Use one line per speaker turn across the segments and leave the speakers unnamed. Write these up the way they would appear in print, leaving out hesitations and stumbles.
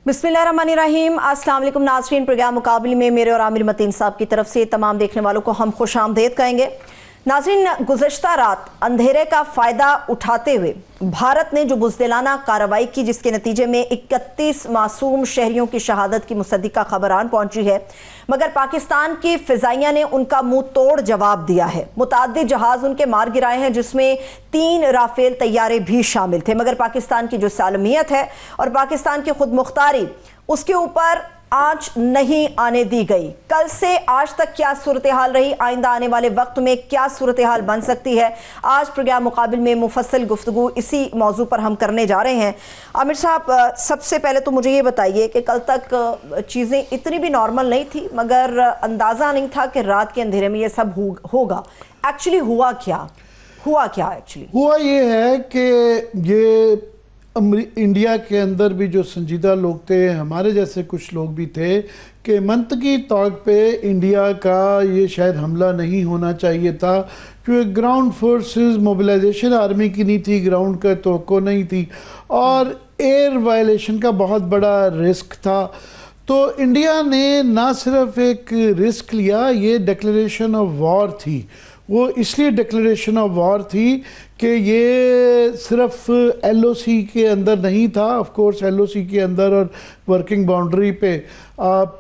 बिस्मिल्लाहिर्रहमानिर्रहीम। अस्सलाम वालेकुम नाज़रीन, प्रोग्राम मुकाबले में मेरे और आमिर मतीन साहब की तरफ से तमाम देखने वालों को हम खुशामदीद कहेंगे। नाज़रीन, गुज़श्ता रात अंधेरे का फ़ायदा उठाते हुए भारत ने जो बुज़दिलाना कार्रवाई की, जिसके नतीजे में 31 मासूम शहरियों की शहादत की मुसद्दिका खबर आन पहुंची है, मगर पाकिस्तान की फ़िज़ाइया ने उनका मुंह तोड़ जवाब दिया है। मुताद्दिद जहाज़ उनके मार गिराए हैं, जिसमें 3 राफेल तैयारे भी शामिल थे, मगर पाकिस्तान की जो सालमियत है और पाकिस्तान की खुद मुख्तारी, उसके ऊपर आंच नहीं आने दी गई। कल से आज तक क्या सूरत हाल रही, आइंदा आने वाले वक्त में क्या सूरत हाल बन सकती है, आज प्रोग्राम मुकाबिल में मुफस्सल गुफ्तगू इसी मौजू पर हम करने जा रहे हैं। आमिर साहब, सबसे पहले तो मुझे ये बताइए कि कल तक चीज़ें इतनी भी नॉर्मल नहीं थी, मगर अंदाज़ा नहीं था कि रात के अंधेरे में ये सब होगा। एक्चुअली हुआ क्या एक्चुअली
हुआ ये है कि ये इंडिया के अंदर भी जो संजीदा लोग थे, हमारे जैसे कुछ लोग भी थे, कि मंतकी तौर पे इंडिया का ये शायद हमला नहीं होना चाहिए था, क्योंकि ग्राउंड फोर्सेस मोबिलाइजेशन आर्मी की नहीं थी, ग्राउंड का तवक्को नहीं थी और एयर वायलेशन का बहुत बड़ा रिस्क था। तो इंडिया ने ना सिर्फ एक रिस्क लिया, ये डिक्लेरेशन ऑफ वॉर थी। वो इसलिए डिक्लेरेशन ऑफ वॉर थी कि ये सिर्फ एलओसी के अंदर नहीं था। ऑफ कोर्स एलओसी के अंदर और वर्किंग बाउंड्री पे आप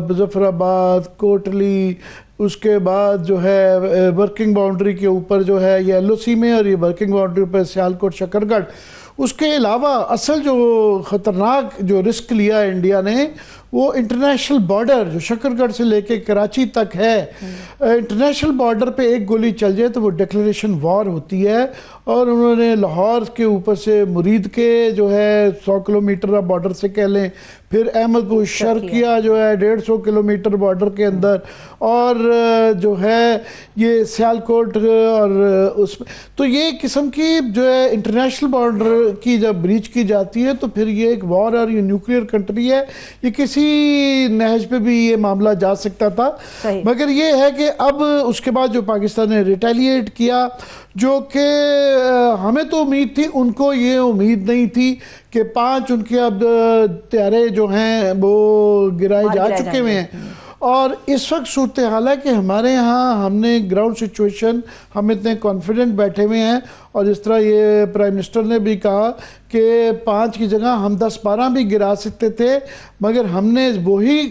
मुजफ्फराबाद, कोटली, उसके बाद जो है वर्किंग बाउंड्री के ऊपर जो है ये एलओसी में, और ये वर्किंग बाउंड्री पर सियालकोट, शकरगढ़। उसके अलावा असल जो ख़तरनाक जो रिस्क लिया इंडिया ने, वो इंटरनेशनल बॉर्डर जो शकरगढ़ से लेके कराची तक है, इंटरनेशनल बॉर्डर पे एक गोली चल जाए तो वो डिक्लेरेशन वॉर होती है। और उन्होंने लाहौर के ऊपर से मुरीद के जो है 100 किलोमीटर बॉर्डर से कह लें, फिर अहमदपुर शर्किया जो है 150 किलोमीटर बॉर्डर के अंदर, और जो है ये सियालकोट, और उसमें तो ये किस्म की जो है इंटरनेशनल बॉर्डर की जब ब्रीच की जाती है तो फिर ये एक वॉर, और ये न्यूक्लियर कंट्री है, ये किसी नहज पे भी ये मामला जा सकता था। मगर ये है कि अब उसके बाद जो पाकिस्तान ने रिटेलिएट किया, जो कि हमें तो उम्मीद थी, उनको ये उम्मीद नहीं थी कि 5 उनके अब तैयारे जो हैं वो गिराए जा चुके हुए हैं। और इस वक्त सूरत हाल है कि हमारे यहाँ हमने ग्राउंड सिचुएशन, हम इतने कॉन्फिडेंट बैठे हुए हैं, और जिस तरह ये प्राइम मिनिस्टर ने भी कहा कि 5 की जगह हम 10-12 भी गिरा सकते थे, मगर हमने वही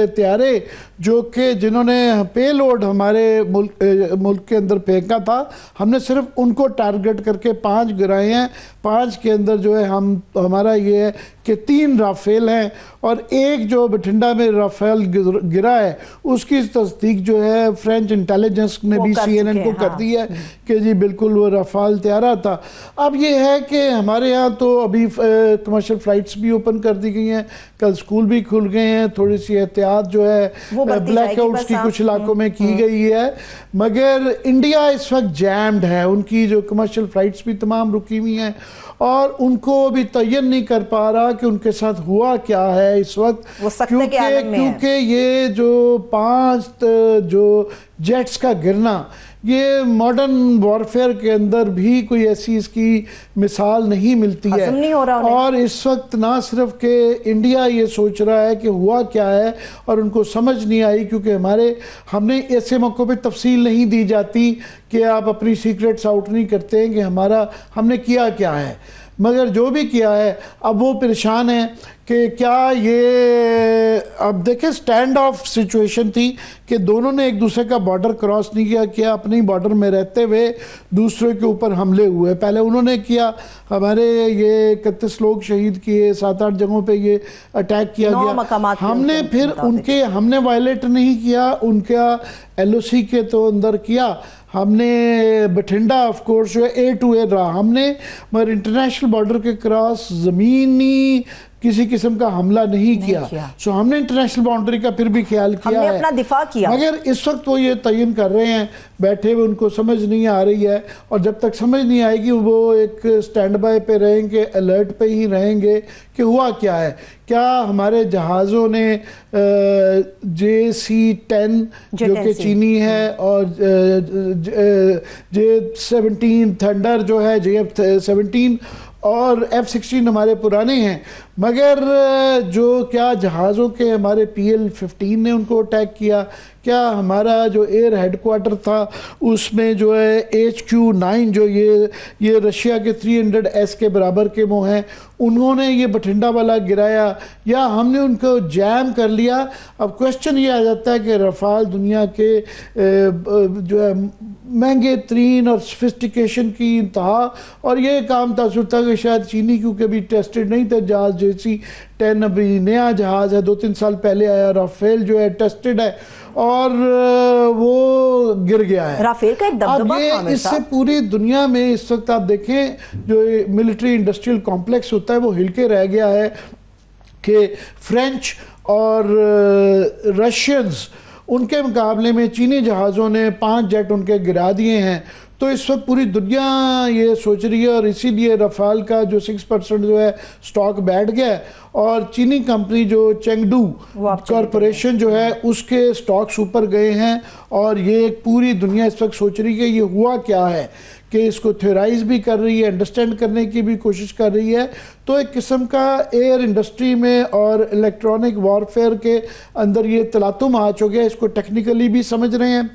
तैयारे जो कि जिन्होंने पे लोड हमारे मुल्क के अंदर फेंका था, हमने सिर्फ उनको टारगेट करके 5 गिराए हैं। 5 के अंदर जो है हमारा ये है कि 3 राफेल हैं, और एक जो बठिंडा में राफेल गिरा है उसकी तस्दीक जो है फ्रेंच इंटेलिजेंस ने भी CNN को कर दी है कि जी बिल्कुल वो राफेल तैयारा था। अब ये है कि हमारे यहाँ तो अभी कमर्शियल फ्लाइट्स भी ओपन कर दी गई हैं, कल स्कूल भी खुल गए हैं, थोड़ी सी एहतियात जो है ब्लैकआउट्स की कुछ इलाकों में की गई है। मगर इंडिया इस वक्त जैम्ड है, उनकी जो कमर्शियल फ्लाइट्स भी तमाम रुकी हुई हैं, और उनको भी तयन नहीं कर पा रहा कि उनके साथ हुआ क्या है इस वक्त, क्योंकि ये जो 5 जो जेट्स का गिरना, ये मॉडर्न वॉरफेयर के अंदर भी कोई ऐसी इसकी मिसाल नहीं मिलती है। और इस वक्त ना सिर्फ कि इंडिया ये सोच रहा है कि हुआ क्या है, और उनको समझ नहीं आई, क्योंकि हमने ऐसे मौक़ों पे तफसील नहीं दी जाती कि आप अपनी सीक्रेट्स आउट नहीं करते हैं कि हमने किया क्या है। मगर जो भी किया है, अब वो परेशान है कि क्या ये, अब देखें स्टैंड ऑफ सिचुएशन थी कि दोनों ने एक दूसरे का बॉर्डर क्रॉस नहीं किया, अपने बॉर्डर में रहते हुए दूसरे के ऊपर हमले हुए। पहले उन्होंने किया, हमारे ये 31 लोग शहीद किए, 7-8 जगहों पे ये अटैक किया गया। हमने फिर हमने वायलेट नहीं किया, उनका LOC के तो अंदर किया, हमने बठिंडा ऑफ कोर्स जो है A to A रहा हमने, मगर इंटरनेशनल बॉर्डर के क्रॉस ज़मीनी किसी किस्म का हमला नहीं किया। सो हमने इंटरनेशनल बाउंड्री का फिर भी ख्याल किया है,
अपना दिफा किया।
मगर इस वक्त वो ये तयन कर रहे हैं बैठे हुए, उनको समझ नहीं आ रही है, और जब तक समझ नहीं आएगी वो एक स्टैंड बाय पे रहेंगे, अलर्ट पे ही रहेंगे कि हुआ क्या है। क्या हमारे जहाज़ों ने JC-10 जो कि चीनी है, और J-17 थंडर जो है JF-17, और F-16 हमारे पुराने हैं, मगर जो क्या जहाज़ों के हमारे PL-15 ने उनको अटैक किया, क्या हमारा जो एयर हेडक्वार्टर था उसमें जो है HQ-9 जो ये रशिया के 300S के बराबर के वो हैं, उन्होंने ये बठिंडा वाला गिराया या हमने उनको जैम कर लिया। अब क्वेश्चन ये आ जाता है कि रफ़ाल दुनिया के जो है महंगे तरीन और सोफिस्टिकेशन की इंतहा, और ये काम तासुर था कि शायद चीनी क्योंकि अभी टेस्टेड नहीं था जहाज़, JC-10 अभी नया जहाज़ है, 2-3 साल पहले आया, राफेल जो है टेस्टेड है और वो गिर गया है।
राफेल का एक दबदबा
अब ये इससे पूरी दुनिया में इस वक्त आप देखें जो मिलिट्री इंडस्ट्रियल कॉम्प्लेक्स होता है वो हिल के रह गया है कि फ्रेंच और रशियंस उनके मुकाबले में चीनी जहाज़ों ने 5 जेट उनके गिरा दिए हैं। तो इस वक्त पूरी दुनिया ये सोच रही है और इसीलिए रफ़ाल का जो 6% जो है स्टॉक बैठ गया है और चीनी कंपनी जो चेंगडू कॉरपोरेशन जो है उसके स्टॉक्स ऊपर गए हैं। और ये पूरी दुनिया इस वक्त सोच रही है कि ये हुआ क्या है, कि इसको थ्योराइज भी कर रही है, अंडरस्टैंड करने की भी कोशिश कर रही है। तो एक किस्म का एयर इंडस्ट्री में और इलेक्ट्रॉनिक वॉरफेयर के अंदर ये तलातुम आ चुके हैं, इसको टेक्निकली भी समझ रहे हैं,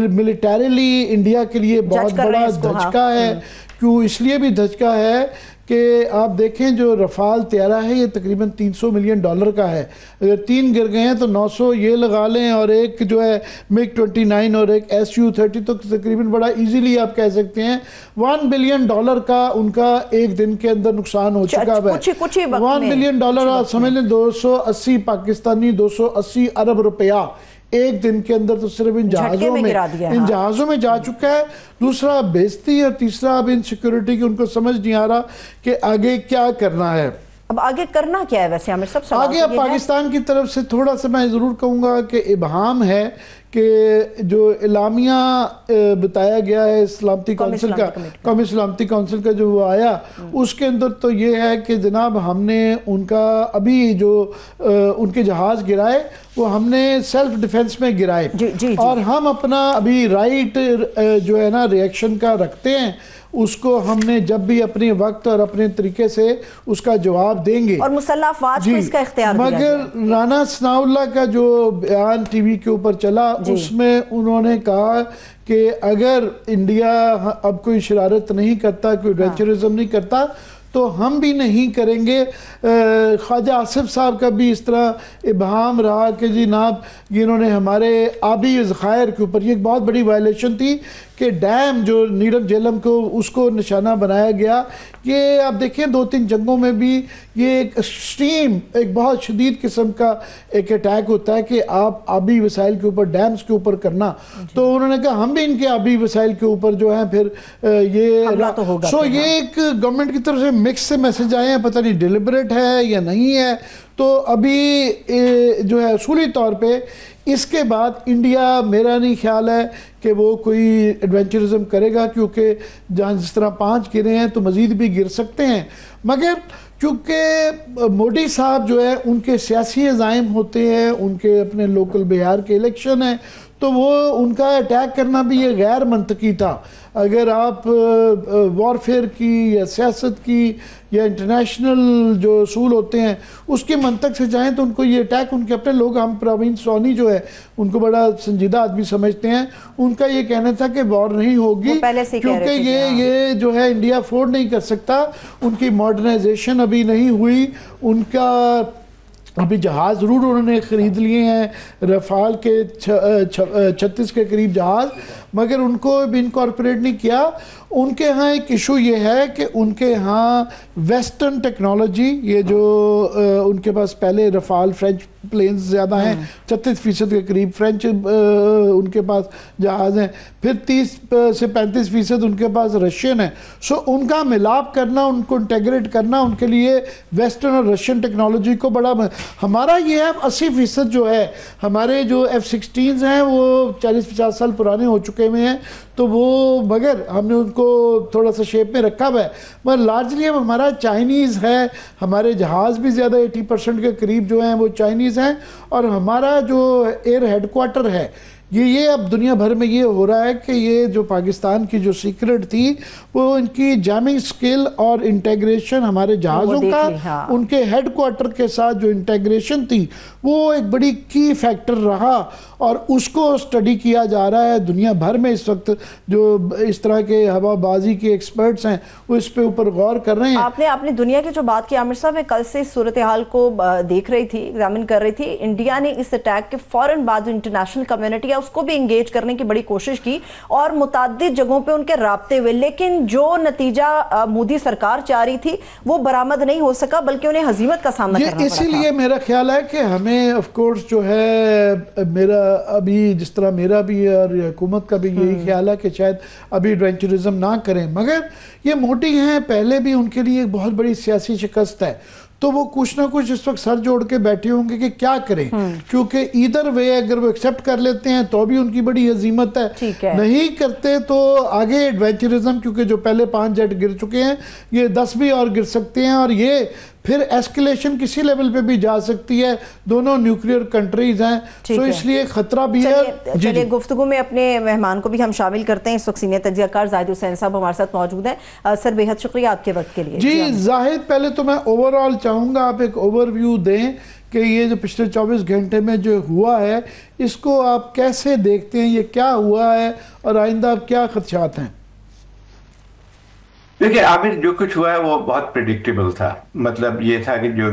मिलिटरीली इंडिया के लिए बहुत बड़ा धचका है। क्यों इसलिए भी धचका है कि आप देखें जो रफ़ाल तैयारा है ये तकरीबन $300 मिलियन का है, अगर 3 गिर गए हैं तो 900 ये लगा लें और एक जो है MiG-29 और एक Su-30 तो तकरीबन बड़ा इजीली आप कह सकते हैं $1 बिलियन का उनका एक दिन के अंदर नुकसान हो चुका है। $1 बिलियन आप समझ लें 280 पाकिस्तानी 280 अरब रुपया एक दिन के अंदर तो सिर्फ इन जहाज़ों में जा चुका है। दूसरा बेइज्जती और तीसरा अब इनसिक्योरिटी की उनको समझ नहीं आ रहा कि आगे क्या करना है।
अब आगे करना क्या है वैसे आमिर साहब?
आगे अब पाकिस्तान की तरफ से थोड़ा सा मैं ज़रूर कहूँगा कि इबहाम है कि जो इलामिया बताया गया है सलामती काउंसिल का, कौमी सलामती काउंसिल का जो वो आया उसके अंदर तो ये है कि जनाब हमने उनका अभी जो उनके जहाज़ गिराए वो हमने सेल्फ डिफेंस में गिराए और हम अपना अभी राइट जो है ना रिएक्शन का रखते हैं, उसको हमने जब भी अपने वक्त और अपने तरीके से उसका जवाब देंगे और
मुसल्लह अफवाज को इसका इख्तियार दिया गया।
मगर राना सनाउल्लाह का जो बयान टीवी के ऊपर चला उसमें उन्होंने कहा कि अगर इंडिया अब कोई शरारत नहीं करता, कोई एडवेंचरिज्म नहीं करता तो हम भी नहीं करेंगे। ख्वाजा आसिफ साहब का भी इस तरह इबहाम रहा कि जनाब इन्होंने हमारे आबी ज़खायर के ऊपर, ये एक बहुत बड़ी वायलेशन थी कि डैम जो नीरम झेलम को उसको निशाना बनाया गया। ये आप देखें 2-3 जंगों में भी ये एक एक्सट्रीम एक बहुत शदीद किस्म का एक अटैक होता है कि आप आबी वसाइल के ऊपर डैम्स के ऊपर करना। तो उन्होंने कहा हम भी इनके आबी वसाइल के ऊपर जो है फिर ये तो होगा। सो ये एक गवर्नमेंट की तरफ से मिक्स से मैसेज आए हैं, पता नहीं डिलिबरेट है या नहीं है। तो अभी जो है असूली तौर पे इसके बाद इंडिया मेरा नहीं ख्याल है कि वो कोई एडवेंचरिज्म करेगा, क्योंकि जहाँ जिस तरह 5 गिरे हैं तो मज़ीद भी गिर सकते हैं। मगर क्योंकि मोदी साहब जो है उनके सियासी अज़ाइम होते हैं, उनके अपने लोकल बिहार के इलेक्शन हैं, तो वो उनका अटैक करना भी ये गैर मंतकी था। अगर आप वॉरफेयर की या सियासत की या इंटरनेशनल जो असूल होते हैं उसके मंतक से जाएं तो उनको ये अटैक उनके अपने लोग, हम प्रवीण सोनी जो है उनको बड़ा संजीदा आदमी समझते हैं, उनका ये कहना था कि वॉर नहीं होगी क्योंकि ये जो है इंडिया अफोर्ड नहीं कर सकता, उनकी मॉडर्नाइजेशन अभी नहीं हुई, उनका अभी जहाज़ ज़रूर उन्होंने ख़रीद लिए हैं रफ़ाल के 36 के करीब जहाज़, मगर उनको भी इनकॉर्पोरेट नहीं किया। उनके यहाँ एक इशू ये है कि उनके यहाँ वेस्टर्न टेक्नोलॉजी, ये जो उनके पास पहले रफ़ाल फ्रेंच प्लेन्स ज़्यादा हैं, 36% के करीब फ्रेंच उनके पास जहाज़ हैं, फिर 30 से 35% उनके पास रशियन है। सो उनका मिलाप करना, उनको इंटेग्रेट करना उनके लिए वेस्टर्न और रशियन टेक्नोलॉजी को बड़ा, हमारा ये है 80% जो है हमारे जो F-16 हैं वो 40-50 साल पुराने हो चुके हुए हैं, तो वो मगर हमने उनको थोड़ा सा शेप में रखा हुआ है, मगर लार्जली अब हमारा चाइनीज़ है, हमारे जहाज़ भी ज़्यादा 80% के करीब जो हैं वो चाइनीज़ हैं। और हमारा जो एयर हेडक्वार्टर है ये अब दुनिया भर में ये हो रहा है कि ये जो पाकिस्तान की जो सीक्रेट थी वो इनकी जैमिंग स्किल और इंटेग्रेशन हमारे जहाज़ों का,
हाँ।
उनके हेडक्वार्टर के साथ जो इंटेग्रेशन थी वो एक बड़ी की फैक्टर रहा और उसको स्टडी किया जा रहा है दुनिया भर में। इस वक्त जो इस तरह के हवाबाजी के एक्सपर्ट्स हैं वो इस पे ऊपर गौर कर रहे हैं।
आपने दुनिया की जो बात की आमिर साहब, मैं कल से सूरत हाल को देख रही थी, एग्जामिन कर रही थी। इंडिया ने इस अटैक के फौरन बाद जो इंटरनेशनल कम्युनिटी है उसको भी इंगेज करने की बड़ी कोशिश की और मुताद्दिद जगहों पे उनके राब्ते हुए, लेकिन जो नतीजा मोदी सरकार चाह रही थी वो बरामद नहीं हो सका, बल्कि उन्हें हजीमत का सामना करना पड़ा।
इसीलिए मेरा ख्याल है कि हमें ऑफ कोर्स जो है, मेरा अभी जिस तरह मेरा भी और हुकूमत का भी यही ख्याल है कि शायद अभी एडवेंचरिज्म ना करें, मगर ये मोटी हैं, पहले भी उनके लिए एक बहुत बड़ी सियासी शिकस्त है, तो वो कुछ ना कुछ इस वक्त सर जोड़ के बैठे होंगे कि क्या करें, क्योंकि इधर वे अगर वो एक्सेप्ट कर लेते हैं तो भी उनकी बड़ी अजीमत है, नहीं करते तो आगे एडवेंचरिज्म, क्योंकि जो पहले 5 जेट गिर चुके हैं ये 10 भी और गिर सकते हैं और ये फिर एस्केलेशन किसी लेवल पे भी जा सकती है। दोनों न्यूक्लियर कंट्रीज हैं, तो इसलिए खतरा भी है।
चलिए गुफ्तगू में अपने मेहमान को भी हम शामिल करते हैं। इस वक्त सीनियर तज्जियाकार जाहिद हुसैन साहब हमारे साथ मौजूद हैं। सर बेहद शुक्रिया आपके वक्त के लिए।
जी जाहिद, पहले तो मैं ओवरऑल चाहूँगा आप एक ओवरव्यू दें कि ये जो पिछले 24 घंटे में जो हुआ है इसको आप कैसे देखते हैं, ये क्या हुआ है और आइंदा आप क्या खदशात हैं?
देखिए आमिर, जो कुछ हुआ है वो बहुत प्रिडिक्टेबल था। मतलब ये था कि जो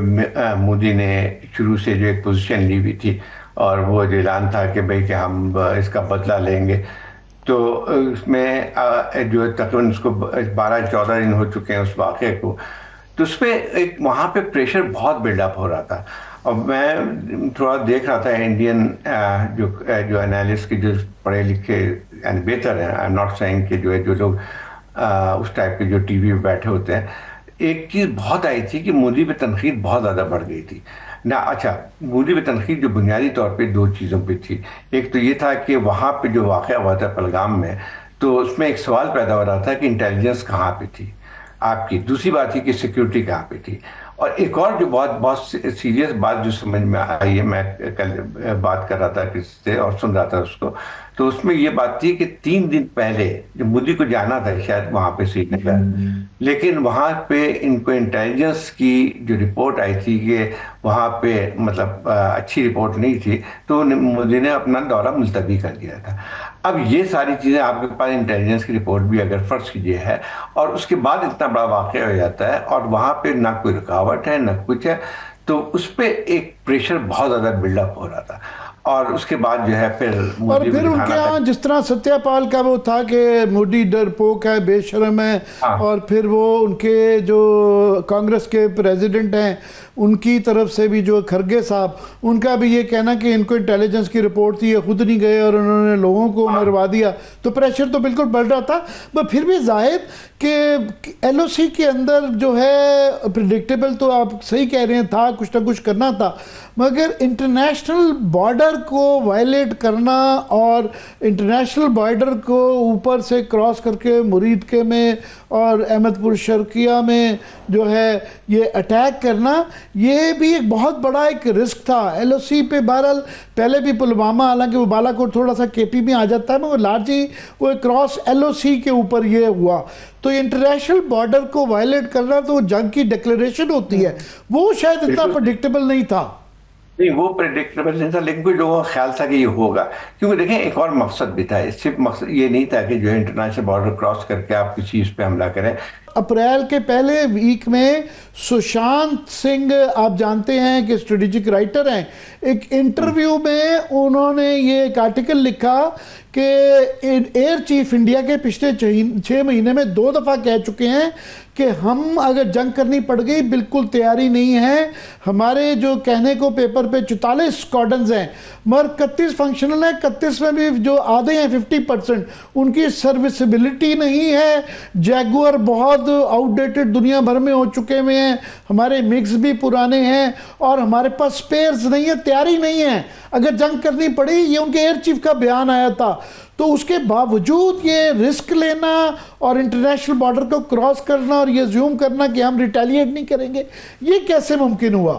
मोदी ने शुरू से जो एक पोजीशन ली हुई थी और वो जो ऐलान था कि भाई कि हम इसका बदला लेंगे, तो उसमें जो तकरीबन उसको 12-14 दिन हो चुके हैं उस वाक़े को, तो उस पर एक वहाँ पे प्रेशर बहुत बिल्डअप हो रहा था। और मैं थोड़ा देख रहा था इंडियन जो एनालिस्ट के जो पढ़े लिखे यानी बेहतर हैं, आई एम नॉट सेइंग कि जो लोग उस टाइप के जो टीवी पे बैठे होते हैं, एक चीज़ बहुत आई थी कि मोदी पे तनकीद बहुत ज़्यादा बढ़ गई थी ना। अच्छा, मोदी पे तनकीद जो बुनियादी तौर पे 2 चीज़ों पे थी। एक तो ये था कि वहाँ पे जो वाक़या हुआ था पहलगाम में, तो उसमें एक सवाल पैदा हो रहा था कि इंटेलिजेंस कहाँ पे थी आपकी। दूसरी बात थी कि सिक्योरिटी कहाँ पे थी। और एक और जो बहुत सीरियस बात जो समझ में आई है, मैं कल बात कर रहा था किसी से और सुन रहा था उसको, तो उसमें ये बात थी कि 3 दिन पहले जो मोदी को जाना था शायद वहाँ पे श्रीनगर, लेकिन वहाँ पे इनको इंटेलिजेंस की जो रिपोर्ट आई थी कि वहाँ पे मतलब अच्छी रिपोर्ट नहीं थी, तो मोदी ने अपना दौरा मुलतवी कर दिया था। अब ये सारी चीज़ें आपके पास इंटेलिजेंस की रिपोर्ट भी अगर फर्ज कीजिए है और उसके बाद इतना बड़ा वाक़या हो जाता है और वहाँ पे ना कोई रुकावट है ना कुछ है, तो उस पर एक प्रेशर बहुत ज़्यादा बिल्डअप हो रहा था। और उसके बाद जो है फिर
उनके यहाँ जिस तरह सत्यापाल का वो था कि मोदी डरपोक है, बेशरम है, और फिर वो उनके जो कांग्रेस के प्रेसिडेंट हैं उनकी तरफ से भी जो खरगे साहब, उनका भी ये कहना कि इनको इंटेलिजेंस की रिपोर्ट थी, ये खुद नहीं गए और उन्होंने लोगों को मरवा दिया, तो प्रेशर तो बिल्कुल बढ़ रहा था। पर फिर भी जाहिद कि LOC के अंदर जो है प्रिडिक्टेबल, तो आप सही कह रहे हैं, था कुछ ना कुछ करना था, मगर इंटरनेशनल बॉर्डर को वायलेट करना और इंटरनेशनल बॉर्डर को ऊपर से क्रॉस करके मुरीदके में और अहमदपुर शर्किया में जो है ये अटैक करना, ये भी एक बहुत बड़ा एक रिस्क था LOC पे। बहरहाल पहले भी पुलवामा, हालांकि वो बालाकोट थोड़ा सा KP में आ जाता है, मगर लार्जली वो क्रॉस LOC के ऊपर ये हुआ। तो इंटरनेशनल बॉर्डर को वायलेट करना तो जंग की डिक्लेरेशन होती है, वो शायद इतना प्रेडिक्टेबल नहीं था।
नहीं, वो प्रेडिक्टेबल नहीं था, लेकिन कुछ लोगों का ख्याल था कि ये होगा, क्योंकि देखें एक और मकसद भी था। सिर्फ मकसद ये नहीं था कि जो है इंटरनेशनल बॉर्डर क्रॉस करके आप किसी चीज़ पे हमला करें।
अप्रैल के पहले वीक में सुशांत सिंह, आप जानते हैं कि स्ट्रेटेजिक राइटर हैं, एक इंटरव्यू में उन्होंने ये एक आर्टिकल लिखा कि एयर चीफ इंडिया के पिछले 6 महीने में 2 दफ़ा कह चुके हैं कि हम अगर जंग करनी पड़ गई बिल्कुल तैयारी नहीं है। हमारे जो कहने को पेपर पे 44 स्क्वाड्रन्स हैं, मगर 31 फंक्शनल हैं, 31 में भी जो आधे हैं 50%, उनकी सर्विसिबिलिटी नहीं है। जैगुआर बहुत आउटडेटेड दुनिया भर में हो चुके हुए हैं, हमारे मिक्स भी पुराने हैं और हमारे पास स्पेयर्स नहीं है, तैयारी नहीं है अगर जंग करनी पड़ी। ये उनके एयर चीफ का बयान आया था। तो उसके बावजूद ये रिस्क लेना और इंटरनेशनल बॉर्डर को क्रॉस करना और ये ज्यूम करना कि हम रिटेलिएट नहीं करेंगे, ये कैसे मुमकिन हुआ?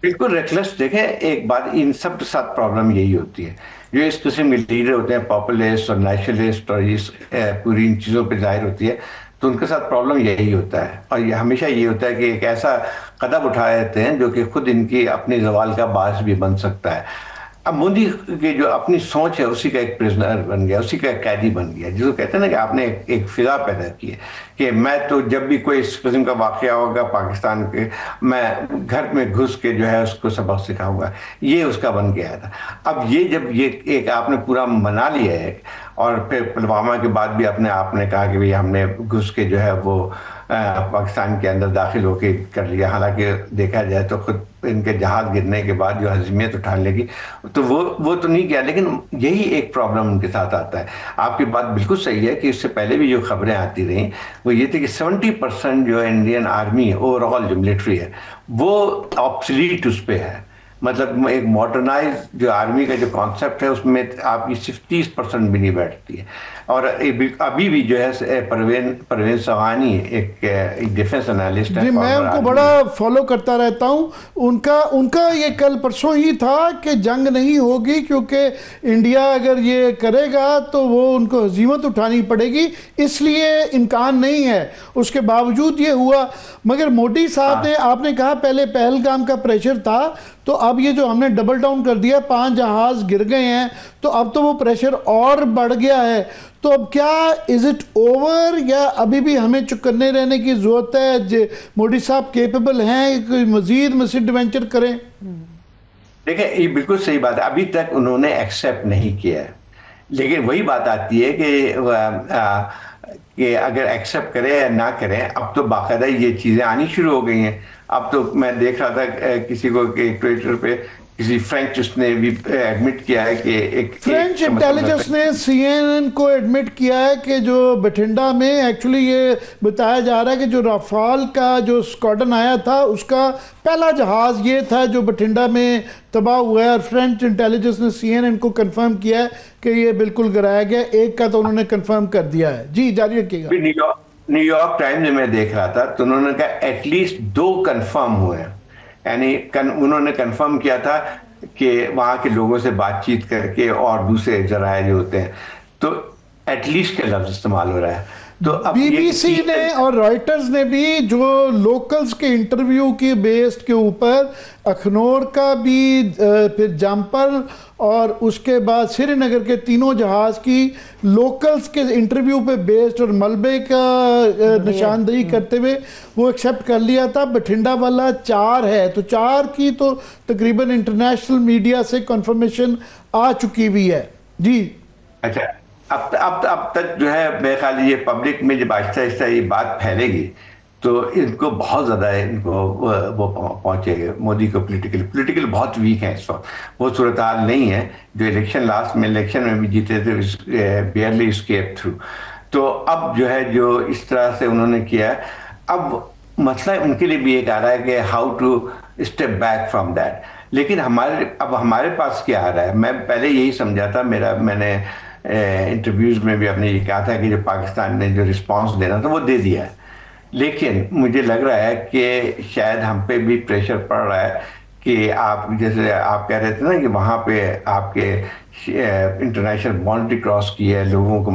बिल्कुल रेकलेस। देखें एक बात, इन सब के साथ प्रॉब्लम यही होती है जो इस किस्म के लीडर होते हैं, पॉपुलिस्ट और नेशनलिस्ट, और इस पूरी इन चीज़ों पर जाहिर होती है, तो उनके साथ प्रॉब्लम यही होता है। और ये हमेशा ये होता है कि एक ऐसा कदम उठा देते हैं जो कि खुद इनकी अपनी जवाल का बायस भी बन सकता है। अब मोदी की जो अपनी सोच है उसी का एक प्रिजनर बन गया, उसी का एक कैदी बन गया, जिसको कहते हैं ना कि आपने एक फिजा पैदा की है कि मैं तो जब भी कोई इस किस्म का वाकया होगा पाकिस्तान के, मैं घर में घुस के जो है उसको सबक सिखाऊंगा। ये उसका बन गया था। अब ये जब ये एक आपने पूरा मना लिया है, और फिर पुलवामा के बाद भी आपने कहा कि भाई हमने घुस के जो है वो पाकिस्तान के अंदर दाखिल होके कर लिया, हालांकि देखा जाए तो खुद इनके जहाज गिरने के बाद जो हजमियत उठा लेगी, तो वो तो नहीं किया। लेकिन यही एक प्रॉब्लम उनके साथ आता है। आपकी बात बिल्कुल सही है कि इससे पहले भी जो खबरें आती रहीं वो ये थी कि 70% जो इंडियन आर्मी ओवरऑल जो मिलिट्री है वो ऑब्सलीट उस पर है। मतलब एक मॉडर्नाइज जो आर्मी का जो कॉन्सेप्ट है उसमें आपकी सिर्फ 30% भी नहीं बैठती है। और अभी भी जो है परवेज सवानी एक डिफेंस एनालिस्ट है,
मैं उनको बड़ा फॉलो करता रहता हूँ। उनका ये कल परसों ही था कि जंग नहीं होगी, क्योंकि इंडिया अगर ये करेगा तो वो उनको हजीमत उठानी पड़ेगी, इसलिए इम्कान नहीं है। उसके बावजूद ये हुआ। मगर मोदी साहब ने, आपने कहा पहले पहलगाम का प्रेशर था, तो अब ये जो हमने डबल डाउन कर दिया, 5 जहाज गिर गए हैं, तो अब तो वो प्रेशर और बढ़ गया है। तो अब क्या इज इट ओवर, या अभी भी हमें चुकन्ने रहने की जरूरत है? मोदी साहब केपेबल हैं कि मजीद मिस एडवेंचर करें?
देखिए, ये बिल्कुल सही बात है। अभी तक उन्होंने एक्सेप्ट नहीं किया है, लेकिन वही बात आती है कि अगर एक्सेप्ट करें या ना करें, अब तो बाकायदा ये चीज़ें आनी शुरू हो गई हैं। अब तो मैं देख रहा था किसी को कि ट्विटर पे किसी फ्रेंच उसने भी एडमिट किया है कि एक
फ्रेंच इंटेलिजेंस ने CNN को एडमिट किया है कि जो बठिंडा में एक्चुअली ये बताया जा रहा है कि जो राफाल का जो स्क्वाड्रन आया था उसका पहला जहाज ये था जो बठिंडा में तबाह हुआ है। और फ्रेंच इंटेलिजेंस ने CNN को कंफर्म किया है कि ये बिल्कुल गिराया गया। एक का तो उन्होंने कंफर्म कर दिया है। जी जारी रखिएगा।
न्यूयॉर्क टाइम्स में मैं देख रहा था तो उन्होंने कहा एटलीस्ट 2 कंफर्म हुए हैं। यानी उन्होंने कंफर्म किया था कि वहां के लोगों से बातचीत करके और दूसरे जराये जो होते हैं, तो एटलीस्ट का लफ्ज इस्तेमाल हो रहा है। तो
BBC ने और रॉयटर्स ने भी जो लोकल्स के इंटरव्यू की बेस्ड के ऊपर अखनौर का भी, फिर जम्पर और उसके बाद श्रीनगर के तीनों जहाज की लोकल्स के इंटरव्यू पे बेस्ड और मलबे का निशानदेही करते हुए वो एक्सेप्ट कर लिया था। बठिंडा वाला 4 है, तो 4 की तो तकरीबन इंटरनेशनल मीडिया से कंफर्मेशन आ चुकी हुई है। जी
अच्छा, अब तक जो है मेरे ख्याल ये पब्लिक में जब आहिस्ता आहिस्ता ये बात फैलेगी तो इनको बहुत ज़्यादा इनको वो पहुँचेगा। मोदी को पॉलिटिकल बहुत वीक है इस वक्त। वो सूरत हाल नहीं है जो लास्ट में इलेक्शन में भी जीते थे, बेयरली एस्केप थ्रू। तो अब जो है जो इस तरह से उन्होंने किया, अब मसला उनके लिए भी एक आ रहा है कि how to step back from that. लेकिन हमारे पास क्या आ रहा है? मैं पहले यही समझा था, मैंने इंटरव्यूज में भी आपने ये कहा था कि जो पाकिस्तान ने जो रिस्पांस देना था वो दे दिया है। लेकिन मुझे लग रहा है कि शायद हम पे भी प्रेशर पड़ रहा है कि आप जैसे आप कह रहे थे ना कि वहाँ पे आपके इंटरनेशनल बाउंड्री क्रॉस की है, लोगों को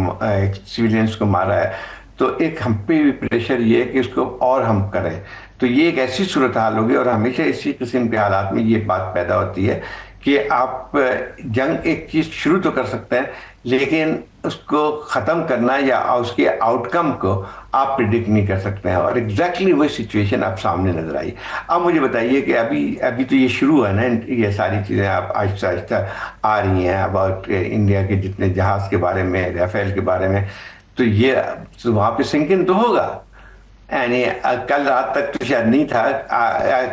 सिविलियंस को मारा है, तो एक हम पे भी प्रेशर ये है कि इसको और हम करें। तो ये एक ऐसी सूरत हाल होगी, और हमेशा इसी किस्म के हालात में ये बात पैदा होती है कि आप जंग एक चीज़ शुरू तो कर सकते हैं, लेकिन उसको ख़त्म करना या उसके आउटकम को आप प्रिडिक्ट नहीं कर सकते हैं। और एग्जैक्टली वही सिचुएशन आप सामने नजर आई। अब मुझे बताइए कि अभी तो ये शुरू है ना, ये सारी चीज़ें आप आहिस्ता आहिस्ता आ रही हैं अबाउट इंडिया के जितने जहाज़ के बारे में, राफेल के बारे में, तो ये तो वहाँ पे सिंकिन तो होगा। यानी कल रात तक तो शायद नहीं था,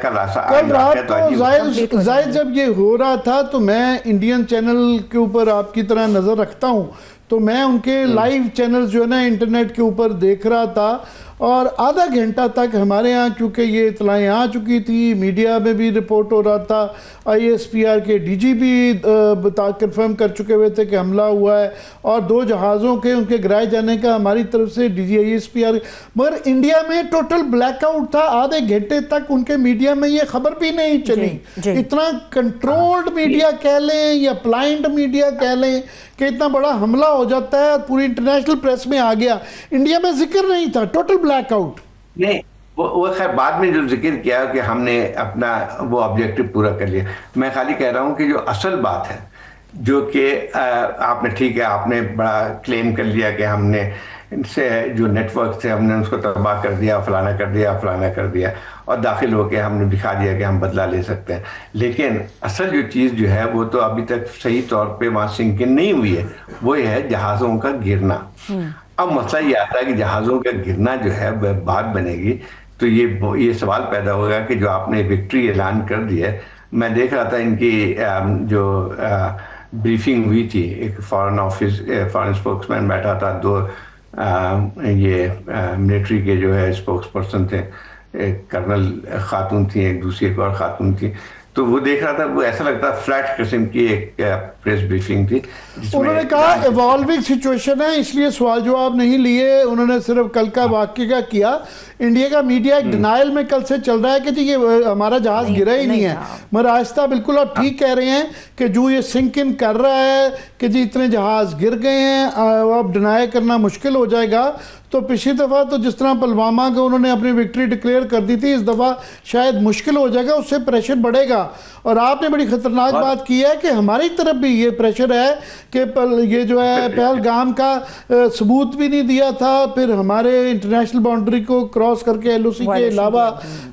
कल रात
तो जाहिर जब ये हो रहा था तो मैं इंडियन चैनल के ऊपर आपकी तरह नज़र रखता हूँ, तो मैं उनके लाइव चैनल जो है ना इंटरनेट के ऊपर देख रहा था। और आधा घंटा तक हमारे यहाँ, क्योंकि ये इतलाएँ आ चुकी थी, मीडिया में भी रिपोर्ट हो रहा था, ISPR के DG भी कंफर्म कर चुके हुए थे कि हमला हुआ है, और 2 जहाज़ों के उनके गिराए जाने का हमारी तरफ से DG ISPR, मगर इंडिया में टोटल ब्लैकआउट था। आधे घंटे तक उनके मीडिया में ये खबर भी नहीं चली। इतना कंट्रोल्ड मीडिया कह लें या ब्लाइंड मीडिया कह लें कि इतना बड़ा हमला हो जाता है, पूरी इंटरनेशनल प्रेस में आ गया, इंडिया में जिक्र नहीं था, टोटल ब्लैकआउट।
नहीं, वो खैर बाद में जो जिक्र किया कि हमने अपना वो ऑब्जेक्टिव पूरा कर लिया। मैं खाली कह रहा हूँ कि जो असल बात है, जो कि आपने ठीक है, आपने बड़ा क्लेम कर लिया कि हमने इनसे जो नेटवर्क थे हमने उसको तबाह कर दिया, फलाना कर दिया, फलाना कर दिया, और दाखिल होकर हमने दिखा दिया कि हम बदला ले सकते हैं। लेकिन असल जो चीज़ जो है वो तो अभी तक सही तौर पे वहाँ सिंक इन नहीं हुई है, वो है जहाज़ों का गिरना। अब मसला ये आता है कि जहाज़ों का गिरना जो है वह बात बनेगी, तो ये सवाल पैदा होगा कि जो आपने विक्ट्री ऐलान कर दी है, मैं देख रहा था इनकी जो ब्रीफिंग हुई थी, एक फॉरेन स्पोक्समैन बैठा था, 2 ये मिलिट्री के जो है स्पोक्स पर्सन थे, एक कर्नल खातून थी, एक दूसरी एक और खातून थी, तो वो देख रहा था, वो ऐसा लगता फ्लैट किस्म की एक प्रेस ब्रीफिंग थी।
उन्होंने कहा इवॉल्विंग सिचुएशन है, इसलिए सवाल जवाब नहीं लिए, उन्होंने सिर्फ कल का वाक़या का किया। इंडिया का मीडिया एक डिनाइल में कल से चल रहा है कि जी ये हमारा जहाज गिरा ही नहीं है, मगर आहिस्ता बिल्कुल आप ठीक कह रहे हैं कि जो ये सिंक इन कर रहा है कि जी इतने जहाज गिर गए हैं, अब डिनाई करना मुश्किल हो जाएगा। तो पिछली दफ़ा तो जिस तरह पुलवामा को उन्होंने अपनी विक्ट्री डिक्लेयर कर दी थी, इस दफ़ा शायद मुश्किल हो जाएगा, उससे प्रेशर बढ़ेगा। और आपने बड़ी ख़तरनाक बात की है कि हमारी तरफ भी ये प्रेशर है कि ये जो है पहलगाम का सबूत भी नहीं दिया था, फिर हमारे इंटरनेशनल बाउंड्री को क्रॉस करके LOC के अलावा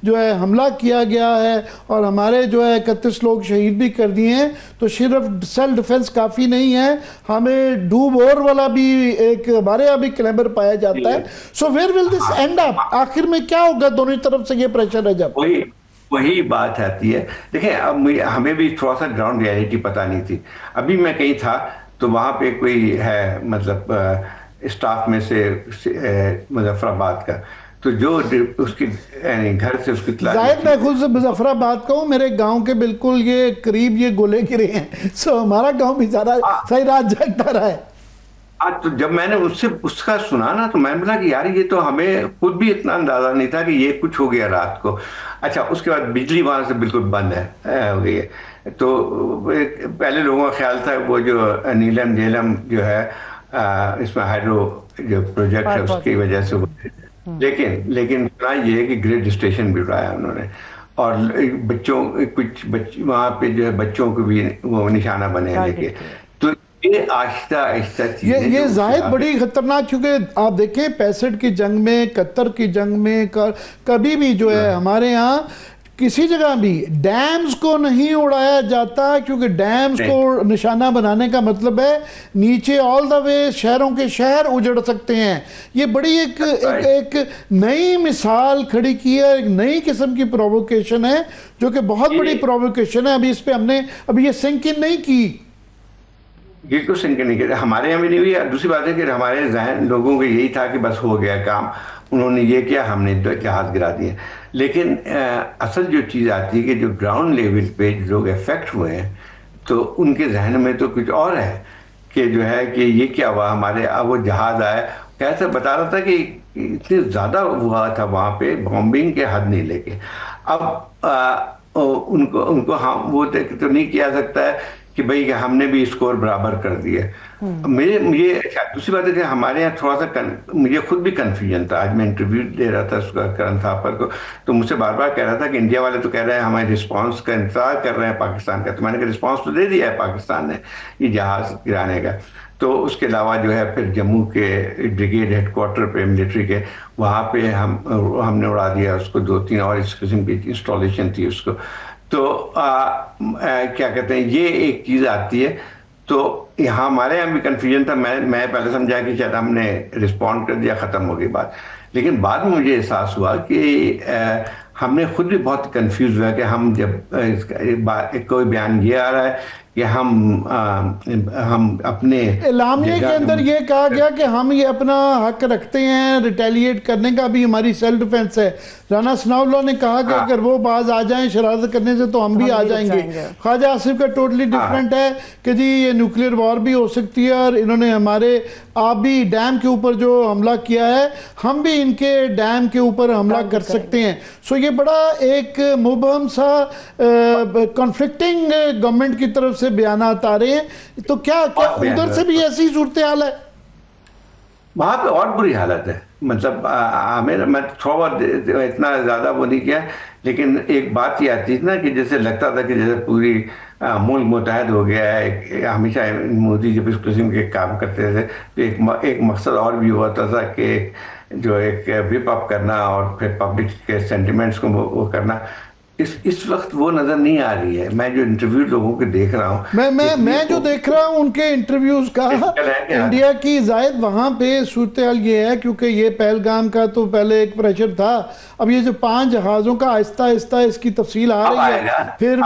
जो है हमला किया गया है, और हमारे जो है 31 लोग शहीद भी कर दिए हैं। तो सिर्फ सेल्फ डिफेंस काफ़ी नहीं है, हमें डू वॉर वाला भी एक हमारे यहाँ भी क्लेमर पाया जाता है। So where will this end up? आखिर में क्या होगा? दोनों तरफ से ये प्रेशर है। जब
वही बात आती है, देखिए अब हमें भी थोड़ा सा ग्राउंड रियलिटी पता नहीं थी। अभी मैं कहीं था तो वहाँ पे कोई है, मतलब स्टाफ में से मुजफ्फराबाद का, तो जो उसकी घर से उसकी
जाहिर मैं खुद से मुजफ्फराबाद का हूँ, मेरे गांव के बिल्कुल ये करीब ये गोले गिरे हैं। सो हमारा गांव भी ज़्यादा सही रात जागता रहा है।
तो जब मैंने उससे उसका सुना ना, तो मैंने बोला कि यार ये तो हमें खुद भी इतना अंदाजा नहीं था कि ये कुछ हो गया रात को। अच्छा, उसके बाद बिजली वहां से बिल्कुल बंद हो गई है। तो पहले लोगों का ख्याल था वो जो नीलम झेलम जो है इसमें हाइड्रो जो प्रोजेक्ट है उसकी वजह से, लेकिन सुना ये है कि ग्रिड स्टेशन भी उड़ाया उन्होंने, और कुछ वहां पे जो है बच्चों को भी वो निशाना बने लेके। तो ये आहिस्ता आहिस्ता
ये जाहिर बड़ी खतरनाक, क्योंकि आप देखें 65 की जंग में, 71 की जंग में, कभी भी जो है हमारे यहाँ किसी जगह भी डैम्स को नहीं उड़ाया जाता, क्योंकि डैम्स को निशाना बनाने का मतलब है नीचे ऑल द वे शहरों के शहर उजड़ सकते हैं। ये बड़ी एक नई मिसाल खड़ी की है, एक नई किस्म की प्रोवोकेशन है, जो कि बहुत बड़ी प्रोवोकेशन है। अभी इस पे हमने अभी ये सिंक इन नहीं की,
बिल्कुल सिंक नहीं किया, हमारे यहाँ भी नहीं हुई। दूसरी बात है कि हमारे जहन लोगों को यही था कि बस हो गया काम, उन्होंने ये किया, हमने जहाज गिरा दिए। लेकिन असल जो चीज़ आती है कि जो ग्राउंड लेवल पे लोग इफेक्ट हुए हैं, तो उनके जहन में तो कुछ और है कि जो है कि ये क्या हुआ हमारे, अब वो जहाज आया, कैसे बता रहा था कि इतने ज़्यादा हुआ था वहाँ पे, बॉम्बिंग के हद नहीं लेके। अब उनको हम वो तो नहीं किया सकता है कि भाई हमने भी स्कोर बराबर कर दिया। मुझे दूसरी बात है कि हमारे यहाँ थोड़ा सा मुझे खुद भी कंफ्यूजन था। आज मैं इंटरव्यू दे रहा था उसका करण थापर को, तो मुझसे बार बार कह रहा था कि इंडिया वाले तो कह रहे हैं हमारे रिस्पांस का इंतजार कर रहे हैं पाकिस्तान का। तो मैंने कहा रिस्पांस तो दे दिया है पाकिस्तान ने ये जहाज गिराने का। तो उसके अलावा जो है फिर जम्मू के ब्रिगेड हेडक्वार्टर पे मिलिट्री के वहाँ पे हमने उड़ा दिया उसको, 2-3 और इस किस्म की इंस्टॉलेशन थी उसको। तो क्या कहते हैं, ये एक चीज़ आती है। तो यहाँ हमारे यहाँ भी कन्फ्यूजन था। मैं पहले समझा कि शायद हमने रिस्पॉन्ड कर दिया, ख़त्म हो गई बात। लेकिन बाद में मुझे एहसास हुआ कि हमने खुद भी बहुत कंफ्यूज हुआ कि हम जब कोई बयान ये आ रहा है कि हम अपने
एलामिया के अंदर ये कहा गया कि हम ये अपना हक रखते हैं रिटेलिएट करने का, भी हमारी सेल्फ डिफेंस है। राना सनाउल्लाह ने कहा कि अगर वो बाज आ जाएं शरारत करने से तो हम भी आ जाएंगे। ख्वाजा आसिफ का टोटली डिफरेंट है कि जी ये न्यूक्लियर वॉर भी हो सकती है और इन्होंने हमारे आबी डैम के ऊपर जो हमला किया है हम भी इनके डैम के ऊपर हमला कर सकते हैं। सो ये बड़ा एक मुबहम सा कॉन्फ्लिक्टिंग गवर्नमेंट की तरफ से बयानात आ रहे हैं। तो क्या उधर से भी ऐसी सूरत हाल है?
वहां पे और बुरी हालत है। मतलब आमिर, मैं थोड़ा बहुत इतना ज्यादा वो नहीं किया, लेकिन एक बात ये आती थी ना कि जैसे लगता था कि जैसे पूरी मुल्क मुतहद हो गया है। हमेशा मोदी जब इस किस्म के काम करते थे तो एक मकसद और भी होता था कि जो एक विप अप करना और फिर पब्लिक के सेंटिमेंट्स को वो करना। इस वक्त वो नजर नहीं आ रही है। मैं जो इंटरव्यू लोगों के देख रहा हूँ,
मैं जो देख रहा हूँ उनके इंटरव्यूज का इंडिया की जायद वहां पे सूरत हाल ये है, क्योंकि ये पहलगाम का तो पहले एक प्रेशर था, अब ये जो 5 जहाजों का आहिस्ता आहिस्ता इसकी तफसील आ रही है। फिर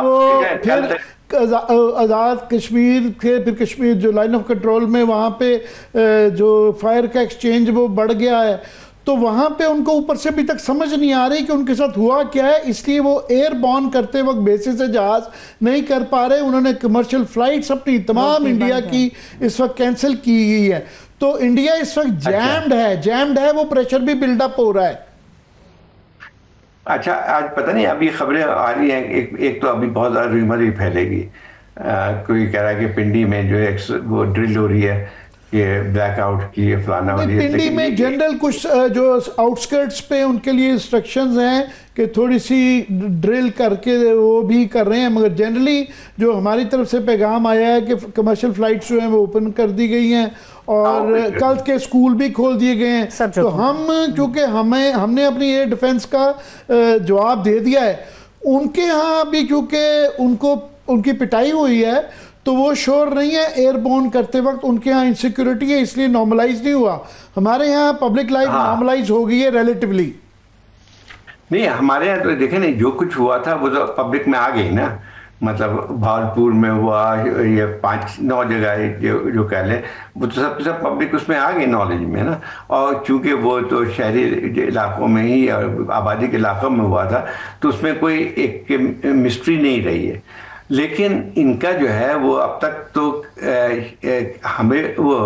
आज़ाद कश्मीर के फिर कश्मीर जो लाइन ऑफ कंट्रोल में वहाँ पे जो फायर का एक्सचेंज वो बढ़ गया है, तो वहाँ पे उनको ऊपर से अभी तक समझ नहीं आ रही कि उनके साथ हुआ क्या है, इसलिए वो एयरबॉर्न करते वक्त बेसिस से जहाज नहीं कर पा रहे। उन्होंने कमर्शियल फ्लाइट्स अपनी तमाम इंडिया की इस वक्त कैंसिल की गई है। तो इंडिया इस वक्त जैम्ड है, वो प्रेशर भी बिल्डअप हो रहा है।
अच्छा, आज पता नहीं अभी खबरें आ रही हैं, एक तो अभी बहुत ज़्यादा रूमर ही फैलेगी। कोई कह रहा है कि पिंडी में जो है वो ड्रिल हो रही है, ये ब्लैकआउट की फलाना हो रही है।
पिंडी में जनरल कुछ जो आउटस्कर्ट्स पे उनके लिए इंस्ट्रक्शंस हैं कि थोड़ी सी ड्रिल करके वो भी कर रहे हैं, मगर जनरली जो हमारी तरफ से पैगाम आया है कि कमर्शियल फ्लाइट्स जो हैं वो ओपन कर दी गई हैं और कल के स्कूल भी खोल दिए गए हैं। तो हम चूँकि हमने अपनी एयर डिफेंस का जवाब दे दिया है, उनके यहाँ भी क्योंकि उनकी पिटाई हुई है तो वो श्योर नहीं है एयरबोर्न करते वक्त। उनके यहाँ इनसिक्योरिटी है, इसलिए नॉर्मलाइज नहीं हुआ। हमारे यहाँ पब्लिक लाइफ नॉर्मलाइज हो गई है रिलेटिवली।
नहीं, हमारे यहाँ तो देखे नहीं, जो कुछ हुआ था वो तो पब्लिक में आ गई ना। मतलब भागलपुर में हुआ, ये 5-9 जगह जो कह लें, वो तो सब पब्लिक उसमें आ गई नॉलेज में ना। और चूंकि वो तो शहरी इलाकों में ही और आबादी के इलाकों में हुआ था, तो उसमें कोई एक मिस्ट्री नहीं रही है। लेकिन इनका जो है वो अब तक तो हमें वो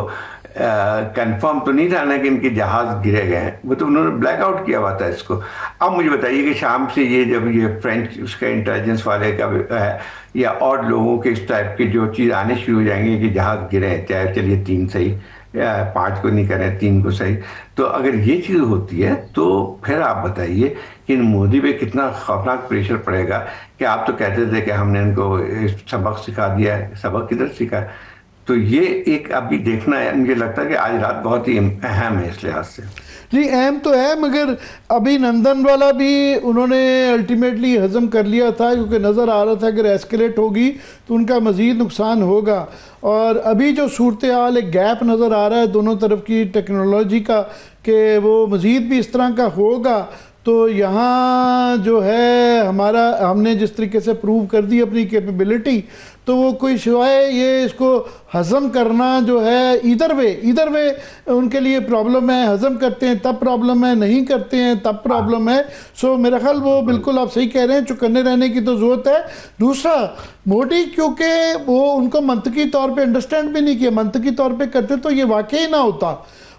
कंफर्म तो नहीं था ना कि इनके जहाज गिरे गए हैं, वो तो उन्होंने ब्लैकआउट किया हुआ था इसको। अब मुझे बताइए कि शाम से ये जब ये फ्रेंच उसका इंटेलिजेंस वाले का है या और लोगों के इस टाइप की जो चीज़ आने शुरू हो जाएंगे कि जहाज गिरे हैं, चाहे चलिए 3 सही या 5 को नहीं करें 3 को सही, तो अगर ये चीज़ होती है तो फिर आप बताइए कि मोदी पे कितना खौफनाक प्रेशर पड़ेगा। कि आप तो कहते थे कि हमने इनको सबक सिखा दिया है, सबक किधर सीखा? तो ये एक अभी देखना है। मुझे लगता है कि आज रात बहुत ही अहम है इस लिहाज से।
जी अहम तो है, मगर अभी नंदन वाला भी उन्होंने अल्टीमेटली हजम कर लिया था, क्योंकि नज़र आ रहा था अगर एस्केलेट होगी तो उनका मज़ीद नुकसान होगा। और अभी जो सूरत हाल एक गैप नज़र आ रहा है दोनों तरफ की टेक्नोलॉजी का, कि वो मज़ीद भी इस तरह का होगा। तो यहाँ जो है हमने जिस तरीके से प्रूव कर दी अपनी कैपेबिलिटी, तो वो कोई सिवाय ये इसको हज़म करना जो है इधर वे उनके लिए प्रॉब्लम है। हज़म करते हैं तब प्रॉब्लम है, नहीं करते हैं तब प्रॉब्लम है। सो मेरा ख्याल वो बिल्कुल आप सही कह रहे हैं, चौकन्ने रहने की तो ज़रूरत है। दूसरा, मोदी क्योंकि वो उनको मंतकी तौर पे अंडरस्टैंड भी नहीं किया, मंतकी तौर पे करते तो ये वाकई ना होता।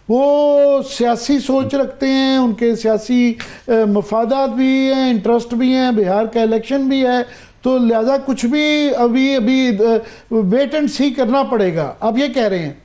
वो सियासी सोच रखते हैं, उनके सियासी मफादात भी हैं, इंटरेस्ट भी हैं, बिहार का इलेक्शन भी है, तो लिहाजा कुछ भी अभी वेट एंड सी करना पड़ेगा। आप ये कह रहे हैं?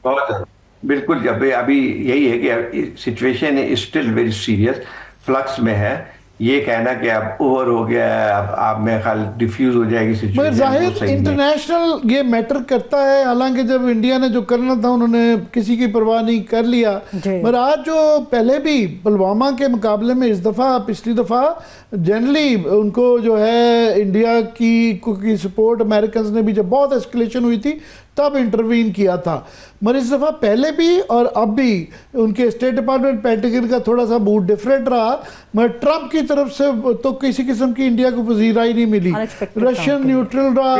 बहुत बिल्कुल। अभी यही है कि situation still very serious, flux में है। ये कहना कि अब ओवर हो गया है, अब आप मेरे ख्याल डिफ्यूज हो जाएगी सिचुएशन।
मगर जाहिर इंटरनेशनल ये मैटर करता है। हालांकि जब इंडिया ने जो करना था उन्होंने किसी की परवाह नहीं कर लिया। मगर आज जो पहले भी पुलवामा के मुकाबले में इस दफ़ा पिछली दफ़ा जनरली उनको जो है इंडिया की सपोर्ट अमेरिकन ने भी जब बहुत एस्केलेशन हुई थी तब इंटरवीन किया था। मगर इस दफ़ा पहले भी और अब भी उनके स्टेट डिपार्टमेंट पेंटागन का थोड़ा सा मूड डिफरेंट रहा। मगर ट्रंप की तरफ से तो किसी किस्म की इंडिया को पजीराई नहीं मिली, रशियन न्यूट्रल रहा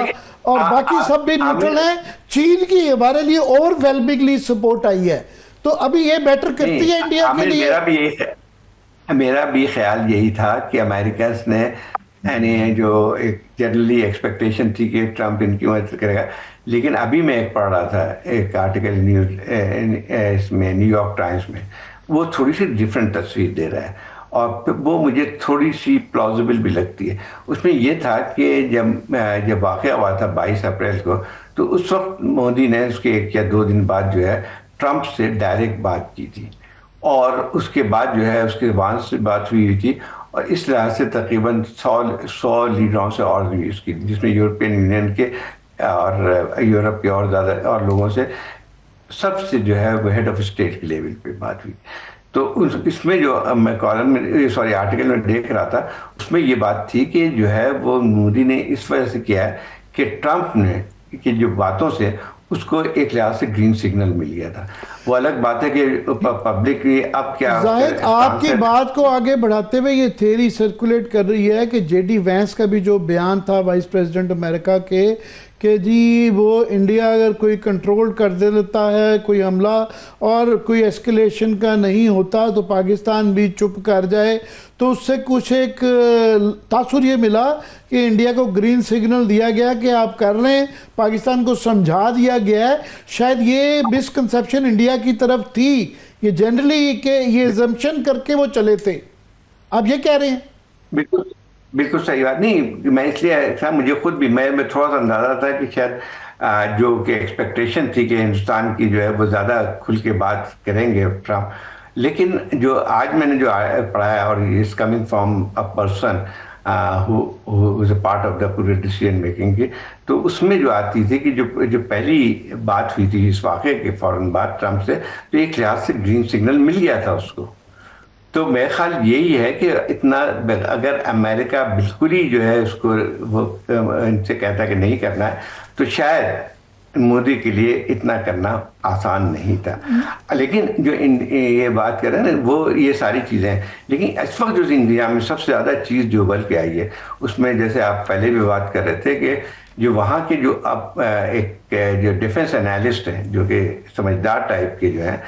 और बाकी सब भी न्यूट्रल हैं। चीन की हमारे लिए ओवरवेलमिंगली सपोर्ट आई है, तो अभी ये बेटर करती है इंडिया के लिए।
मेरा भी ख्याल यही था कि अमेरिका ने यानी जो एक जनरली एक्सपेक्टेशन थी कि ट्रंप इनकी मदद करेगा, लेकिन अभी मैं एक पढ़ रहा था एक आर्टिकल इसमें न्यूयॉर्क टाइम्स में, वो थोड़ी सी डिफरेंट तस्वीर दे रहा है और वो मुझे थोड़ी सी प्लॉजिबल भी लगती है। उसमें ये था कि जब वाक़या हुआ था 22 अप्रैल को, तो उस वक्त मोदी ने उसके 1 या 2 दिन बाद जो है ट्रंप से डायरेक्ट बात की थी और उसके बाद जो है उसके बाद से बात हुई थी और इस तरह से तकरीबन 100 लीडरों से और हुई उसकी, जिसमें यूरोपियन यूनियन के और यूरोप के और ज़्यादा और लोगों से, सबसे जो है वो हेड ऑफ स्टेट के लेवल पे बात हुई। तो इसमें जो मैं कॉलम में आर्टिकल में देख रहा था, उसमें ये बात थी कि जो है वो मोदी ने इस वजह से किया है कि ट्रंप ने कि जो बातों से उसको एक लिहाज से ग्रीन सिग्नल मिल गया था। वो अलग बात है कि पब्लिक अब क्या
जाहिद आपकी बात को आगे बढ़ाते हुए ये थ्योरी सर्कुलेट कर रही है कि जेडी वैंस का भी जो बयान था वाइस प्रेसिडेंट अमेरिका के कि जी वो इंडिया अगर कोई कंट्रोल कर देता है कोई हमला और कोई एस्केलेशन का नहीं होता तो पाकिस्तान भी चुप कर जाए, तो उससे कुछ एक तासुर ये मिला कि इंडिया को ग्रीन सिग्नल दिया गया कि आप कर लें, पाकिस्तान को समझा दिया गया है। शायद ये मिसकंसेप्शन इंडिया की तरफ थी, ये जनरली कि ये जम्पशन करके वो चले थे, आप ये कह रहे हैं?
बिल्कुल सही बात नहीं, मैं इसलिए मुझे खुद भी मैं थोड़ा सा अंदाजा था कि शायद जो कि एक्सपेक्टेशन थी कि हिंदुस्तान की जो है वो ज़्यादा खुल के बात करेंगे ट्रंप, लेकिन जो आज मैंने जो पढ़ा है और is coming from a person who is a part of the पूरे डिसीजन मेकिंग की, तो उसमें जो आती थी कि जो पहली बात हुई थी इस वाक़े के फ़ौरन बाद ट्रंप से, तो एक लिहाज से ग्रीन सिग्नल मिल गया था उसको। तो मेरा ख्याल यही है कि इतना अगर अमेरिका बिल्कुल ही जो है उसको वो इनसे कहता कि नहीं करना है, तो शायद मोदी के लिए इतना करना आसान नहीं था। लेकिन जो ये बात कर रहे हैं ना वो ये सारी चीज़ें हैं, लेकिन इस वक्त जो इंडिया में सबसे ज़्यादा चीज़ जो उभर के आई है उसमें जैसे आप पहले भी बात कर रहे थे कि जो वहाँ के जो अब एक जो डिफेंस एनालिस्ट हैं जो कि समझदार टाइप के जो हैं,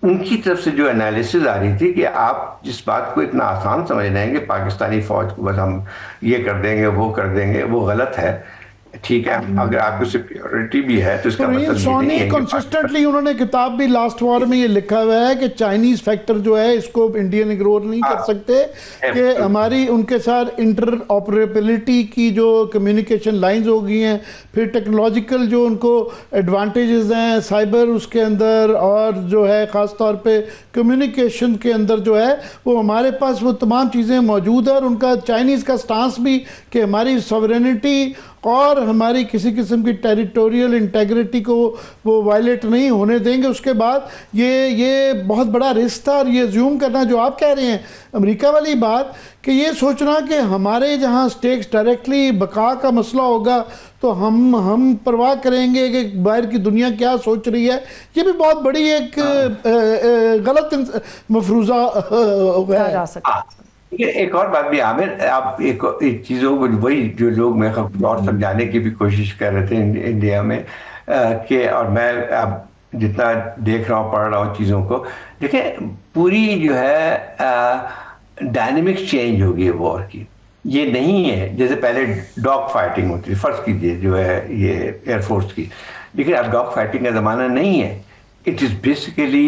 उनकी तरफ से जो एनालिसिस आ रही थी कि आप जिस बात को इतना आसान समझ रहे हैं कि पाकिस्तानी फौज को बस हम ये कर देंगे वो कर देंगे, वो गलत है। ठीक है, अगर आपको सिक्योरिटी भी है तो इसका मतलब
सोनी
नहीं है
कंसिस्टेंटली उन्होंने किताब भी लास्ट वॉर में ये लिखा हुआ है कि चाइनीज फैक्टर जो है इसको इंडियन इग्नोर नहीं कर सकते, कि हमारी उनके साथ इंटर ऑपरेबिलिटी की जो कम्युनिकेशन लाइंस हो गई हैं, फिर टेक्नोलॉजिकल जो उनको एडवांटेजेस हैं साइबर उसके अंदर, और जो है ख़ास तौर पे कम्युनिकेशन के अंदर जो है वो हमारे पास वो तमाम चीज़ें मौजूद है। और उनका चाइनीज़ का स्टांस भी कि हमारी सॉवरेनिटी और हमारी किसी किस्म की टेरिटोरियल इंटेग्रिटी को वो वायलेट नहीं होने देंगे। उसके बाद ये बहुत बड़ा रिस्क था। और ये ज्यूम करना जो आप कह रहे हैं अमेरिका वाली बात कि ये सोचना कि हमारे जहाँ स्टेक्स डायरेक्टली बका का मसला होगा तो हम परवाह करेंगे कि बाहर की दुनिया क्या सोच रही है, ये भी बहुत बड़ी एक गलत मफरूज़ा है।
एक और बात भी आमिर, आप एक चीज़ों को वही जो लोग मैं और समझाने की भी कोशिश कर रहे थे इंडिया में कि, और मैं अब जितना देख रहा हूँ पढ़ रहा हूँ चीज़ों को, देखिए पूरी जो है डायनेमिक्स चेंज हो गई है वॉर की। ये नहीं है जैसे पहले डॉग फाइटिंग होती थी, फर्ज कीजिए जो है ये एयरफोर्स की, लेकिन अब डॉग फाइटिंग का ज़माना नहीं है। इट इज़ बेसिकली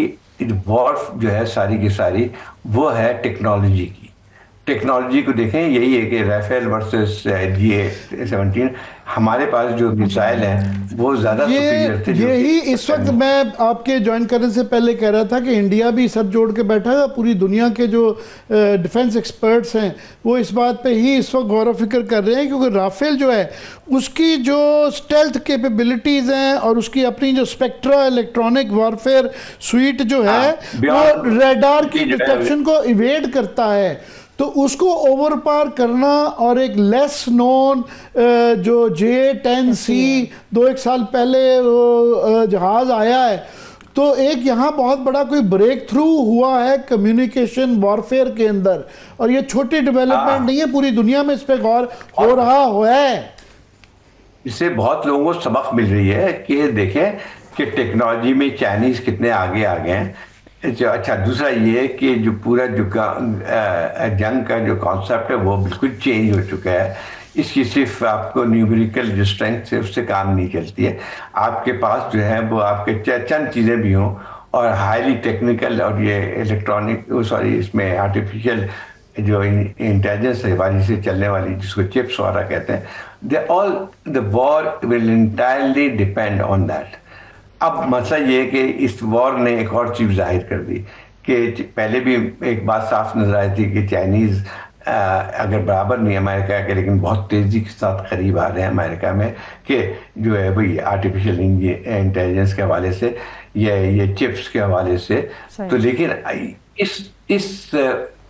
वॉर जो है सारी की सारी वो है टेक्नोलॉजी की। टेक्नोलॉजी को देखें, यही है कि राफेल वर्सेस G17, हमारे पास जो मिसाइल हैं वो ज़्यादा सुपीरियर थे।
यही इस वक्त मैं आपके ज्वाइन करने से पहले कह रहा था कि इंडिया भी सर जोड़ के बैठा है। पूरी दुनिया के जो डिफेंस एक्सपर्ट्स हैं वो इस बात पे ही इस वक्त गौर फिक्र कर रहे हैं, क्योंकि राफेल जो है उसकी जो स्टेल्थ कैपेबिलिटीज़ हैं और उसकी अपनी जो स्पेक्ट्रा इलेक्ट्रॉनिक वॉरफेयर स्वीट जो है वो रेडार की डिटेक्शन को इवेड करता है। तो उसको ओवर पार करना और एक लेस नोन जो J-10C 2-1 साल पहले जहाज़ आया है, तो एक यहाँ बहुत बड़ा कोई ब्रेक थ्रू हुआ है कम्युनिकेशन वॉरफेयर के अंदर, और ये छोटी डेवलपमेंट नहीं है, पूरी दुनिया में इस पे गौर हो रहा है।
इससे बहुत लोगों को सबक मिल रही है कि देखें कि टेक्नोलॉजी में चाइनीज कितने आगे आ गए हैं। अच्छा, दूसरा ये कि जो पूरा जो जंग का जो कॉन्सेप्ट है वो बिल्कुल चेंज हो चुका है। इसकी सिर्फ आपको न्यूमेरिकल स्ट्रेंथ से उससे काम नहीं चलती है, आपके पास जो है वो आपके चंद चीज़ें भी हों और हाईली टेक्निकल और ये इलेक्ट्रॉनिक इसमें आर्टिफिशियल जो इंटेलिजेंस वाली से चलने वाली जिसको चिप्स वाला कहते हैं, the war will entirely depend on that. अब मसला ये है कि इस वॉर ने एक और चीज़ जाहिर कर दी कि पहले भी एक बात साफ नजर आई थी कि चाइनीज़ अगर बराबर नहीं अमेरिका के लेकिन बहुत तेज़ी के साथ करीब आ रहे हैं अमेरिका में, कि जो है वही आर्टिफिशियल इंटेलिजेंस के हवाले से ये चिप्स के हवाले से। तो लेकिन इस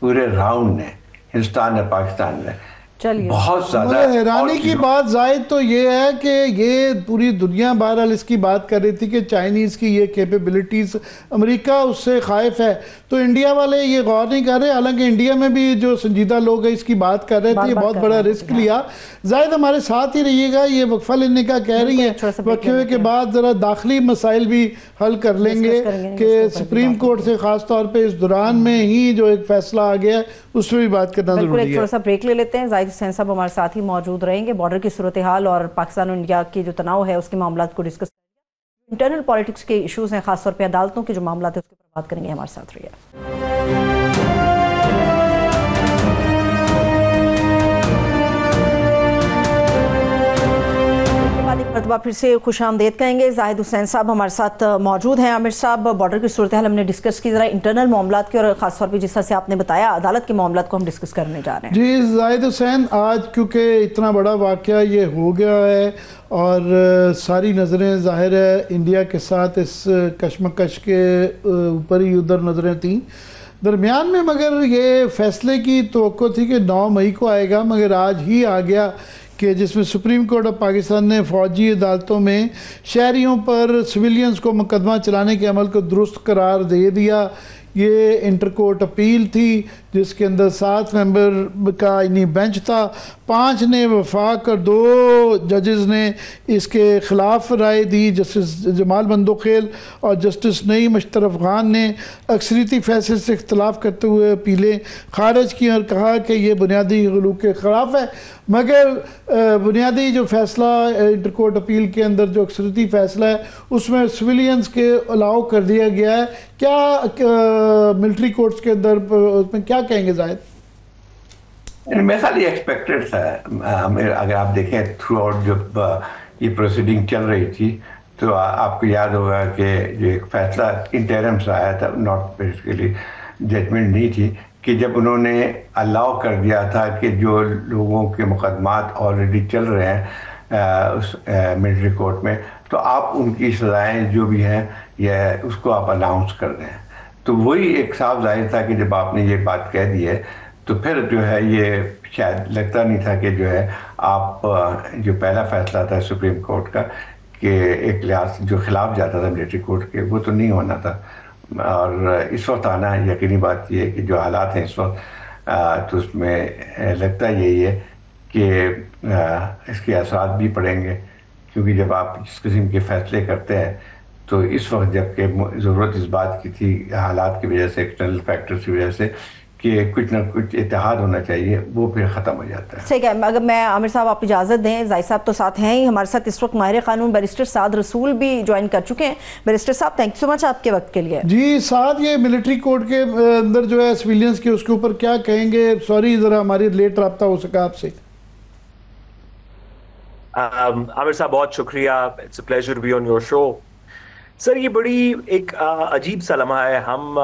पूरे राउंड ने हिंदुस्तान और पाकिस्तान ने बहुत ज्यादा
हैरानी की बात जाहिद तो ये है कि ये पूरी दुनिया बहरहाल इसकी बात कर रही थी कि चाइनीज की ये कैपेबिलिटीज अमेरिका उससे खाइफ है, तो इंडिया वाले ये गौर नहीं कर रहे। हालांकि इंडिया में भी जो संजीदा लोग हैं इसकी बात कर रहे थे, ये बहुत बड़ा रिस्क लिया। जाहिद हमारे साथ ही रहिएगा, ये वक्फा लेने का कह रही है, वक्फे के बाद जरा दाखिली मसाइल भी हल कर लेंगे कि सुप्रीम कोर्ट से खास तौर पर इस दौरान में ही जो एक फैसला आ गया उस पर भी बात करना जरूरी है।
थोड़ा सा ब्रेक ले लेते हैं। जाहिद हुसैन साहब हमारे साथ ही मौजूद रहेंगे, बॉर्डर की सूरत हाल और पाकिस्तान और इंडिया की जो तनाव है उसके मामला को डिस्कस, इंटरनल पॉलिटिक्स के इश्यूज हैं, खासतौर पर अदालतों के जो मामला है उसके ऊपर बात करेंगे। हमारे साथ रहिए। मरतबा फिर से खुशामदीद कहेंगे। जाहिद हुसैन साहब हमारे साथ मौजूद हैं। आमिर साहब, बॉर्डर की सूरत हाल हमने डिस्कस की, जरा इंटरनल मामला की और खासतौर पर जिस तरह से आपने बताया अदालत के मामला को हम डिस्कस करने जा रहे हैं।
जी जाहिद हुसैन, आज क्योंकि इतना बड़ा वाक़या ये हो गया है और सारी नज़रें ज़ाहिर है इंडिया के साथ इस कशमकश के ऊपर ही उधर नज़रें थीं दरमियान में, मगर ये फैसले की तवक्को थी कि 9 मई को आएगा, मगर आज ही आ गया कि जिसमें सुप्रीम कोर्ट ऑफ पाकिस्तान ने फ़ौजी अदालतों में शहरियों पर सिविलियंस को मुकदमा चलाने के अमल को दुरुस्त करार दे दिया। ये इंटर कोर्ट अपील थी जिसके अंदर 7 मेंबर का इन्हीं बेंच था, 5 ने वफाक और 2 जजेस ने इसके ख़िलाफ़ राय दी। जस्टिस जमाल बंदोखेल और जस्टिस नईम अशरफ खान ने अक्सरियती फैसले से इख्तलाफ करते हुए अपीलें खारिज की और कहा कि ये बुनियादी हकूक़ के ख़िलाफ़ है। मगर बुनियादी जो फ़ैसला इंटर कोर्ट अपील के अंदर जो अक्सरियती फ़ैसला है उसमें सिविलियंस के अलाउ कर दिया गया है। क्या मिलिट्री कोर्ट्स के अंदर उसमें क्या कहेंगे जाहिद?
मेरे ख्याल ये एक्सपेक्टेड था। अगर आप देखें थ्रू आउट जब ये प्रोसीडिंग चल रही थी तो आपको याद होगा कि जो एक फैसला इंटरिम से आया था, नॉट बेसिकली जजमेंट नहीं थी, कि जब उन्होंने अलाउ कर दिया था कि जो लोगों के मुकदमात ऑलरेडी चल रहे हैं उस मिलिट्री कोर्ट में, तो आप उनकी सज़ाएँ जो भी हैं यह उसको आप अनाउंस कर दें। तो वही एक साफ जाहिर था कि जब आपने ये बात कह दी है तो फिर जो है ये शायद लगता नहीं था कि जो है आप जो पहला फैसला था सुप्रीम कोर्ट का कि एक लिहाज जो खिलाफ जाता था मिलिट्री कोर्ट के, वो तो नहीं होना था। और इस वक्त आना यकीनी बात ये है कि जो हालात हैं इस वक्त तो उसमें लगता यही है कि इसके असरात भी पड़ेंगे, क्योंकि जब आप जिस किस्म के फैसले करते हैं तो इस वक्त जबकि ज़रूरत इस बात की थी हालात की वजह से, एक्सटर्नल फैक्टर्स की वजह से, कि कुछ ना कुछ इत्तेहाद होना चाहिए, वो फिर ख़त्म हो जाता है।
ठीक है, अगर मैं आमिर साहब आप इजाज़त दें, जाहिद साहब तो साथ हैं ही हमारे साथ इस वक्त माहिर कानून बैरिस्टर साद रसूल भी ज्वाइन कर चुके हैं। बैरिस्टर साहब थैंक यू सो मच आपके वक्त के लिए।
जी साथ ये मिलिट्री कोर्ट के अंदर जो है सिविलियंस के उसके ऊपर क्या कहेंगे? सॉरी ज़रा हमारी लेट रब्ता हो सका आपसे।
आमिर साहब बहुत शुक्रिया, it's a pleasure to be on your show. Sir ये बड़ी एक अजीब सा लम्हा है। हम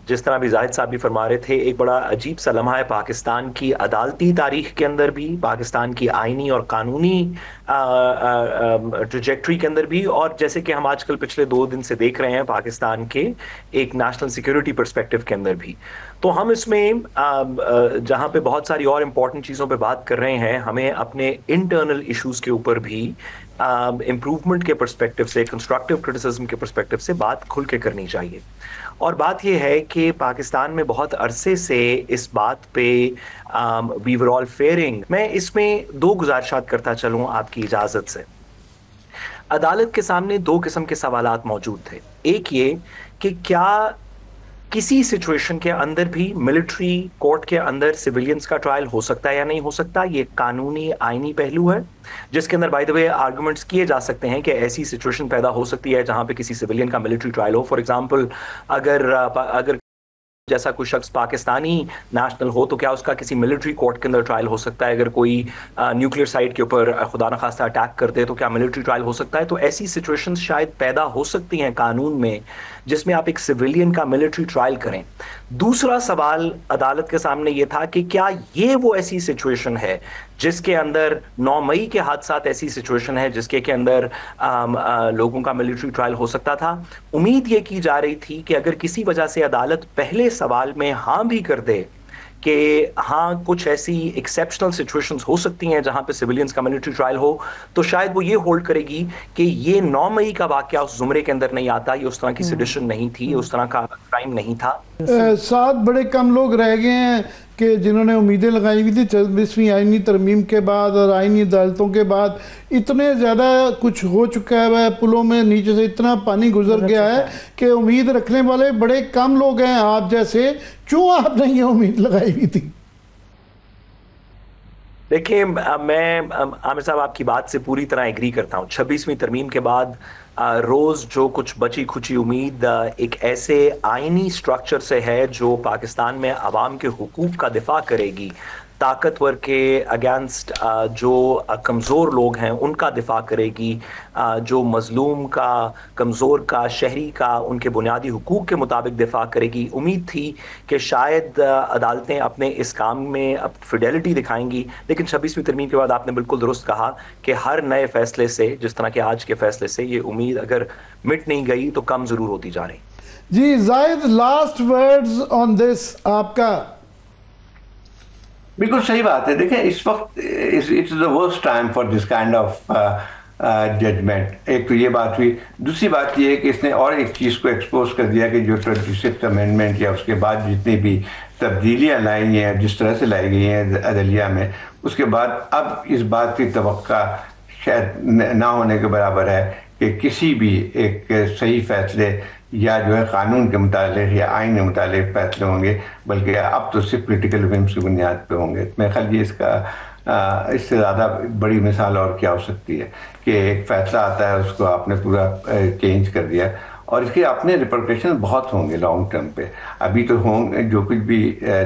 जिस तरह भी जाहिद साहब भी फरमा रहे थे, एक बड़ा अजीब सा लम्हा है पाकिस्तान की अदालती तारीख के अंदर भी, पाकिस्तान की आइनी और कानूनी ट्रैजेक्टरी के अंदर भी, और जैसे कि हम आजकल पिछले 2 दिन से देख रहे हैं पाकिस्तान के एक नेशनल सिक्योरिटी पर्सपेक्टिव के अंदर भी। तो हम इसमें जहां पे बहुत सारी और इम्पोर्टेंट चीज़ों पे बात कर रहे हैं, हमें अपने इंटरनल इश्यूज के ऊपर भी इम्प्रूवमेंट के पर्सपेक्टिव से, कंस्ट्रक्टिव क्रिटिसिज्म के पर्सपेक्टिव से बात खुल के करनी चाहिए। और बात यह है कि पाकिस्तान में बहुत अरसे से इस बात पे वी वर ऑल फेयरिंग। मैं इसमें दो गुजारिशात करता चलूं आपकी इजाज़त से। अदालत के सामने दो किस्म के सवालात मौजूद थे। एक ये कि क्या किसी सिचुएशन के अंदर भी मिलिट्री कोर्ट के अंदर सिविलियंस का ट्रायल हो सकता है या नहीं हो सकता। ये कानूनी आईनी पहलू है जिसके अंदर बाय द वे आर्गुमेंट्स किए जा सकते हैं कि ऐसी सिचुएशन पैदा हो सकती है जहां पे किसी सिविलियन का मिलिट्री ट्रायल हो। फॉर एग्जांपल, अगर जैसा कोई शख्स पाकिस्तानी नेशनल हो तो क्या उसका किसी मिलिट्री कोर्ट के अंदर ट्रायल हो सकता है। अगर कोई न्यूक्लियर साइट के ऊपर खुदा न खास्ता अटैक कर दे तो क्या मिलिट्री ट्रायल हो सकता है। तो ऐसी सिचुएशंस शायद पैदा हो सकती हैं कानून में जिसमें आप एक सिविलियन का मिलिट्री ट्रायल करें। दूसरा सवाल अदालत के सामने यह था कि क्या ये वो ऐसी सिचुएशन है जिसके अंदर 9 मई के हादसात ऐसी सिचुएशन है जिसके के अंदर लोगों का मिलिट्री ट्रायल हो सकता था। उम्मीद ये की जा रही थी कि अगर किसी वजह से अदालत पहले सवाल में हाँ भी कर दे कि हाँ कुछ ऐसी एक्सेप्शनल सिचुएशंस हो सकती हैं जहां पे सिविलियंस का मिलिट्री ट्रायल हो, तो शायद वो ये होल्ड करेगी कि ये 9 मई का वाकया उस जुमरे के अंदर नहीं आता, ये उस तरह की सेडिशन नहीं थी, उस तरह का क्राइम नहीं था।
7 बड़े कम लोग रह गए हैं कि जिन्होंने उम्मीदें लगाई हुई थी 26वीं आईनी तरमीम के बाद और आईनी अदालतों के बाद। इतने ज़्यादा कुछ हो चुका है, पुलों में नीचे से इतना पानी गुजर गया है कि उम्मीद रखने वाले बड़े कम लोग हैं आप जैसे। क्यों आपने ये उम्मीद लगाई हुई थी?
देखिए, मैं आमिर साहब आपकी बात से पूरी तरह एग्री करता हूँ। 26वीं तरमीम के बाद रोज जो कुछ बची खुची उम्मीद एक ऐसे आईनी स्ट्रक्चर से है जो पाकिस्तान में अवाम के हुकूक का दिफा करेगी, ताकतवर के अगेंस्ट जो कमज़ोर लोग हैं उनका दिफा करेगी, जो मजलूम का, कमज़ोर का, शहरी का उनके बुनियादी हुकूक के मुताबिक दिफा करेगी। उम्मीद थी कि शायद अदालतें अपने इस काम में अब फिडेलिटी दिखाएंगी, लेकिन 26वीं तरमीम के बाद आपने बिल्कुल दुरुस्त कहा कि हर नए फैसले से, जिस तरह के आज के फैसले से, ये उम्मीद अगर मिट नहीं गई तो कम ज़रूर होती जा रही।
Ji Zahid, last words on this आपका?
बिल्कुल सही बात है। देखें, इस वक्त it's the worst time for this kind of judgement. एक तो ये बात हुई। दूसरी बात ये है कि इसने और एक चीज़ को एक्सपोज कर दिया कि जो 26th अमेंडमेंट या उसके बाद जितनी भी तब्दीलियाँ लाई हैं, जिस तरह से लाई गई हैं अदलिया में, उसके बाद अब इस बात की तवक्का शायद ना होने के बराबर है कि किसी भी एक सही फैसले या जो है कानून के मुताबिक या आइन के मुताबिक फैसले होंगे, बल्कि अब तो सिर्फ पोलिटिकल विम्स की बुनियाद पे होंगे। मेरे ख्याल ये इसका इससे ज़्यादा बड़ी मिसाल और क्या हो सकती है कि एक फैसला आता है उसको आपने पूरा चेंज कर दिया, और इसके अपने रिपरकशन बहुत होंगे लॉन्ग टर्म पे। अभी तो होंगे, जो कुछ भी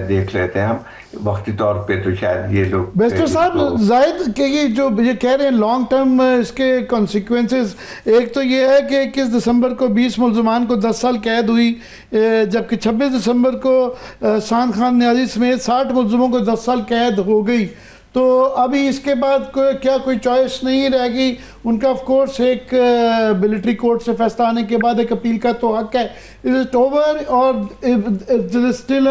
देख लेते हैं हम वक्ती तौर पे, तो शायद ये लोग
बेस्टर साहब जाहिद के ये जो ये कह रहे हैं लॉन्ग टर्म इसके कॉन्सिक्वेंसेस, एक तो ये है कि 21 दिसंबर को 20 मुलजमान को 10 साल कैद हुई, जबकि 26 दिसंबर को सान खान न्याजी समेत 60 मुलजमों को 10 साल कैद हो गई। तो अभी इसके बाद क्या कोई चॉइस नहीं रहेगी उनका? ऑफ कोर्स एक मिलिट्री कोर्ट से फैसला आने के बाद एक अपील का तो हक है। इज इट ओवर और स्टिल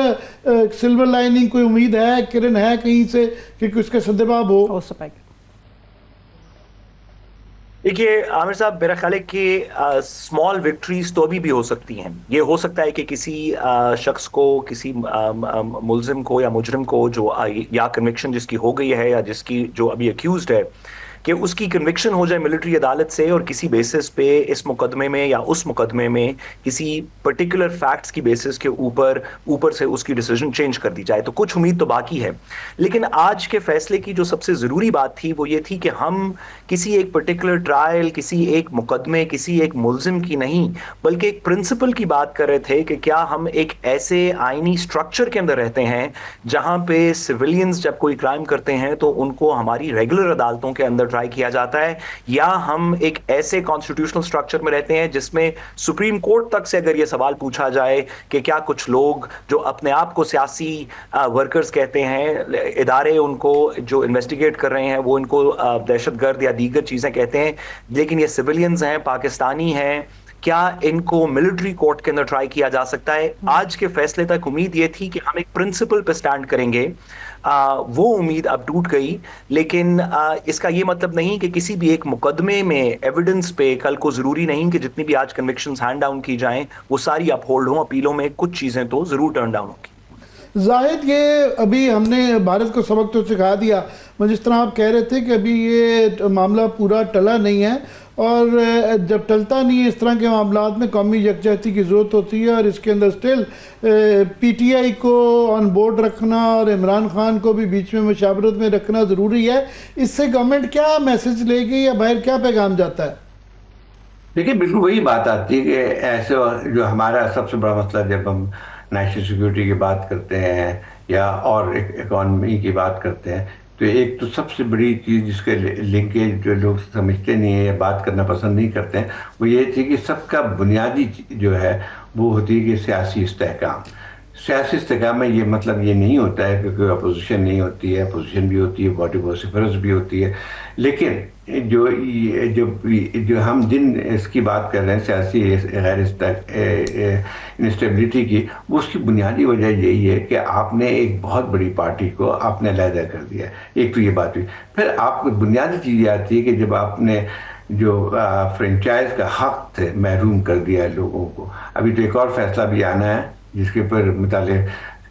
सिल्वर लाइनिंग? कोई उम्मीद है, किरण है कहीं से कि उसके सद्देबाब हो सके?
देखिए आमिर साहब, मेरा ख्याल है कि स्मॉल विक्ट्रीज तो अभी भी हो सकती हैं। ये हो सकता है कि किसी शख्स को, किसी मुल्जिम को या मुजरिम को जो या कन्विक्शन जिसकी हो गई है या जिसकी जो अभी अक्यूज्ड है, कि उसकी कन्विक्शन हो जाए मिलिट्री अदालत से और किसी बेसिस पे इस मुकदमे में या उस मुकदमे में किसी पर्टिकुलर फैक्ट्स की बेसिस के ऊपर से उसकी डिसीजन चेंज कर दी जाए। तो कुछ उम्मीद तो बाकी है, लेकिन आज के फैसले की जो सबसे ज़रूरी बात थी वो ये थी कि हम किसी एक पर्टिकुलर ट्रायल, किसी एक मुकदमे, किसी एक मुल्जिम की नहीं, बल्कि एक प्रिंसिपल की बात कर रहे थे कि क्या हम एक ऐसे आइनी स्ट्रक्चर के अंदर रहते हैं जहाँ पे सिविलियंस जब कोई क्राइम करते हैं तो उनको हमारी रेगुलर अदालतों के अंदर ट्राई किया जाता है, या हम एक ऐसे कॉन्स्टिट्यूशनल स्ट्रक्चर में रहते हैं जिसमें सुप्रीम कोर्ट तक से अगर यह सवाल पूछा जाए कि क्या कुछ लोग जो अपने आप को सियासी वर्कर्स कहते हैं, इदारे उनको जो इन्वेस्टिगेट कर रहे हैं वो इनको दहशतगर्द या दीगर चीजें कहते हैं, लेकिन ये सिविलियंस हैं, पाकिस्तानी हैं, क्या इनको मिलिट्री कोर्ट के अंदर ट्राई किया जा सकता है? आज के फैसले तक उम्मीद ये थी कि हम एक प्रिंसिपल पे स्टैंड करेंगे, वो उम्मीद अब टूट गई। लेकिन इसका ये मतलब नहीं कि किसी भी एक मुकदमे में एविडेंस पे कल को जरूरी नहीं कि जितनी भी आज कन्विक्शंस हैंड डाउन की जाएं वो सारी अपहोल्ड हों। अपीलों में कुछ चीजें तो जरूर टर्न डाउन होंगी।
जाहिद, ये अभी हमने भारत को सबक तो सिखा दिया, मगर जिस तरह आप कह रहे थे कि अभी ये मामला पूरा टला नहीं है, और जब टलता नहीं है इस तरह के मामला में कौमी यकजहती की ज़रूरत होती है, और इसके अंदर स्टिल पीटीआई को ऑन बोर्ड रखना और इमरान खान को भी बीच में मशावरत में रखना ज़रूरी है। इससे गवर्नमेंट क्या मैसेज लेगी या बाहर क्या पैगाम जाता है?
देखिए, बिल्कुल वही बात आती है कि ऐसे जो हमारा सबसे बड़ा मसला, जब हम नेशनल सिक्योरिटी की बात करते हैं या और इकॉनमी की बात करते हैं, तो एक तो सबसे बड़ी चीज़ जिसके लिंकेज जो लोग समझते नहीं है या बात करना पसंद नहीं करते हैं, वो ये थी कि सबका बुनियादी जो है वो होती है कि सियासी इस्तेहकाम। सियासी इस्तेहकाम में ये मतलब ये नहीं होता है कि कोई अपोजिशन नहीं होती है, अपोजिशन भी होती है, बॉडी वॉसिफरस भी होती है, लेकिन जो हम जिन इसकी बात कर रहे हैं सियासी गैर इंस्टेबिलिटी की, वो उसकी बुनियादी वजह यही है कि आपने एक बहुत बड़ी पार्टी को आपने अलहदा कर दिया। एक तो ये बात हुई, फिर आपको बुनियादी चीज़ आती है कि जब आपने जो फ्रेंचाइज का हक थे महरूम कर दिया है लोगों को। अभी तो एक और फैसला भी आना है जिसके ऊपर मुताले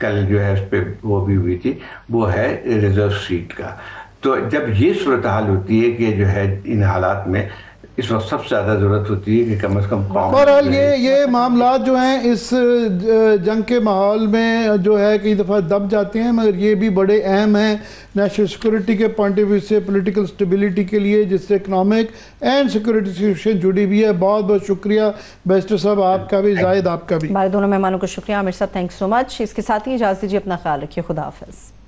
कल जो है उस पर वो भी हुई थी, वो है रिजर्व सीट का। तो जब ये सूरत हाल होती है कि जो है इन हालात में इस वक्त सबसे ज़्यादा ज़रूरत होती है कि कम से कम
बहरहाल ये मामला जो हैं इस जंग के माहौल में जो है कई दफ़ा दब जाते हैं, मगर ये भी बड़े अहम हैं नेशनल सिक्योरिटी के पॉइंट ऑफ व्यू से, पॉलिटिकल स्टेबिलिटी के लिए, जिससे इकनॉमिक एंड सिक्योरिटी सिचुएशन जुड़ी हुई है। बहुत बहुत शुक्रिया बैरिस्टर साहब, आपका भी, जाहिद आपका भी।
हमारे दोनों मेहमानों को शुक्रिया। आमिर साहब, थैंक सो मच। इसके साथ ही इजाज़त दीजिए, अपना ख्याल रखिए, खुदा हाफिज़।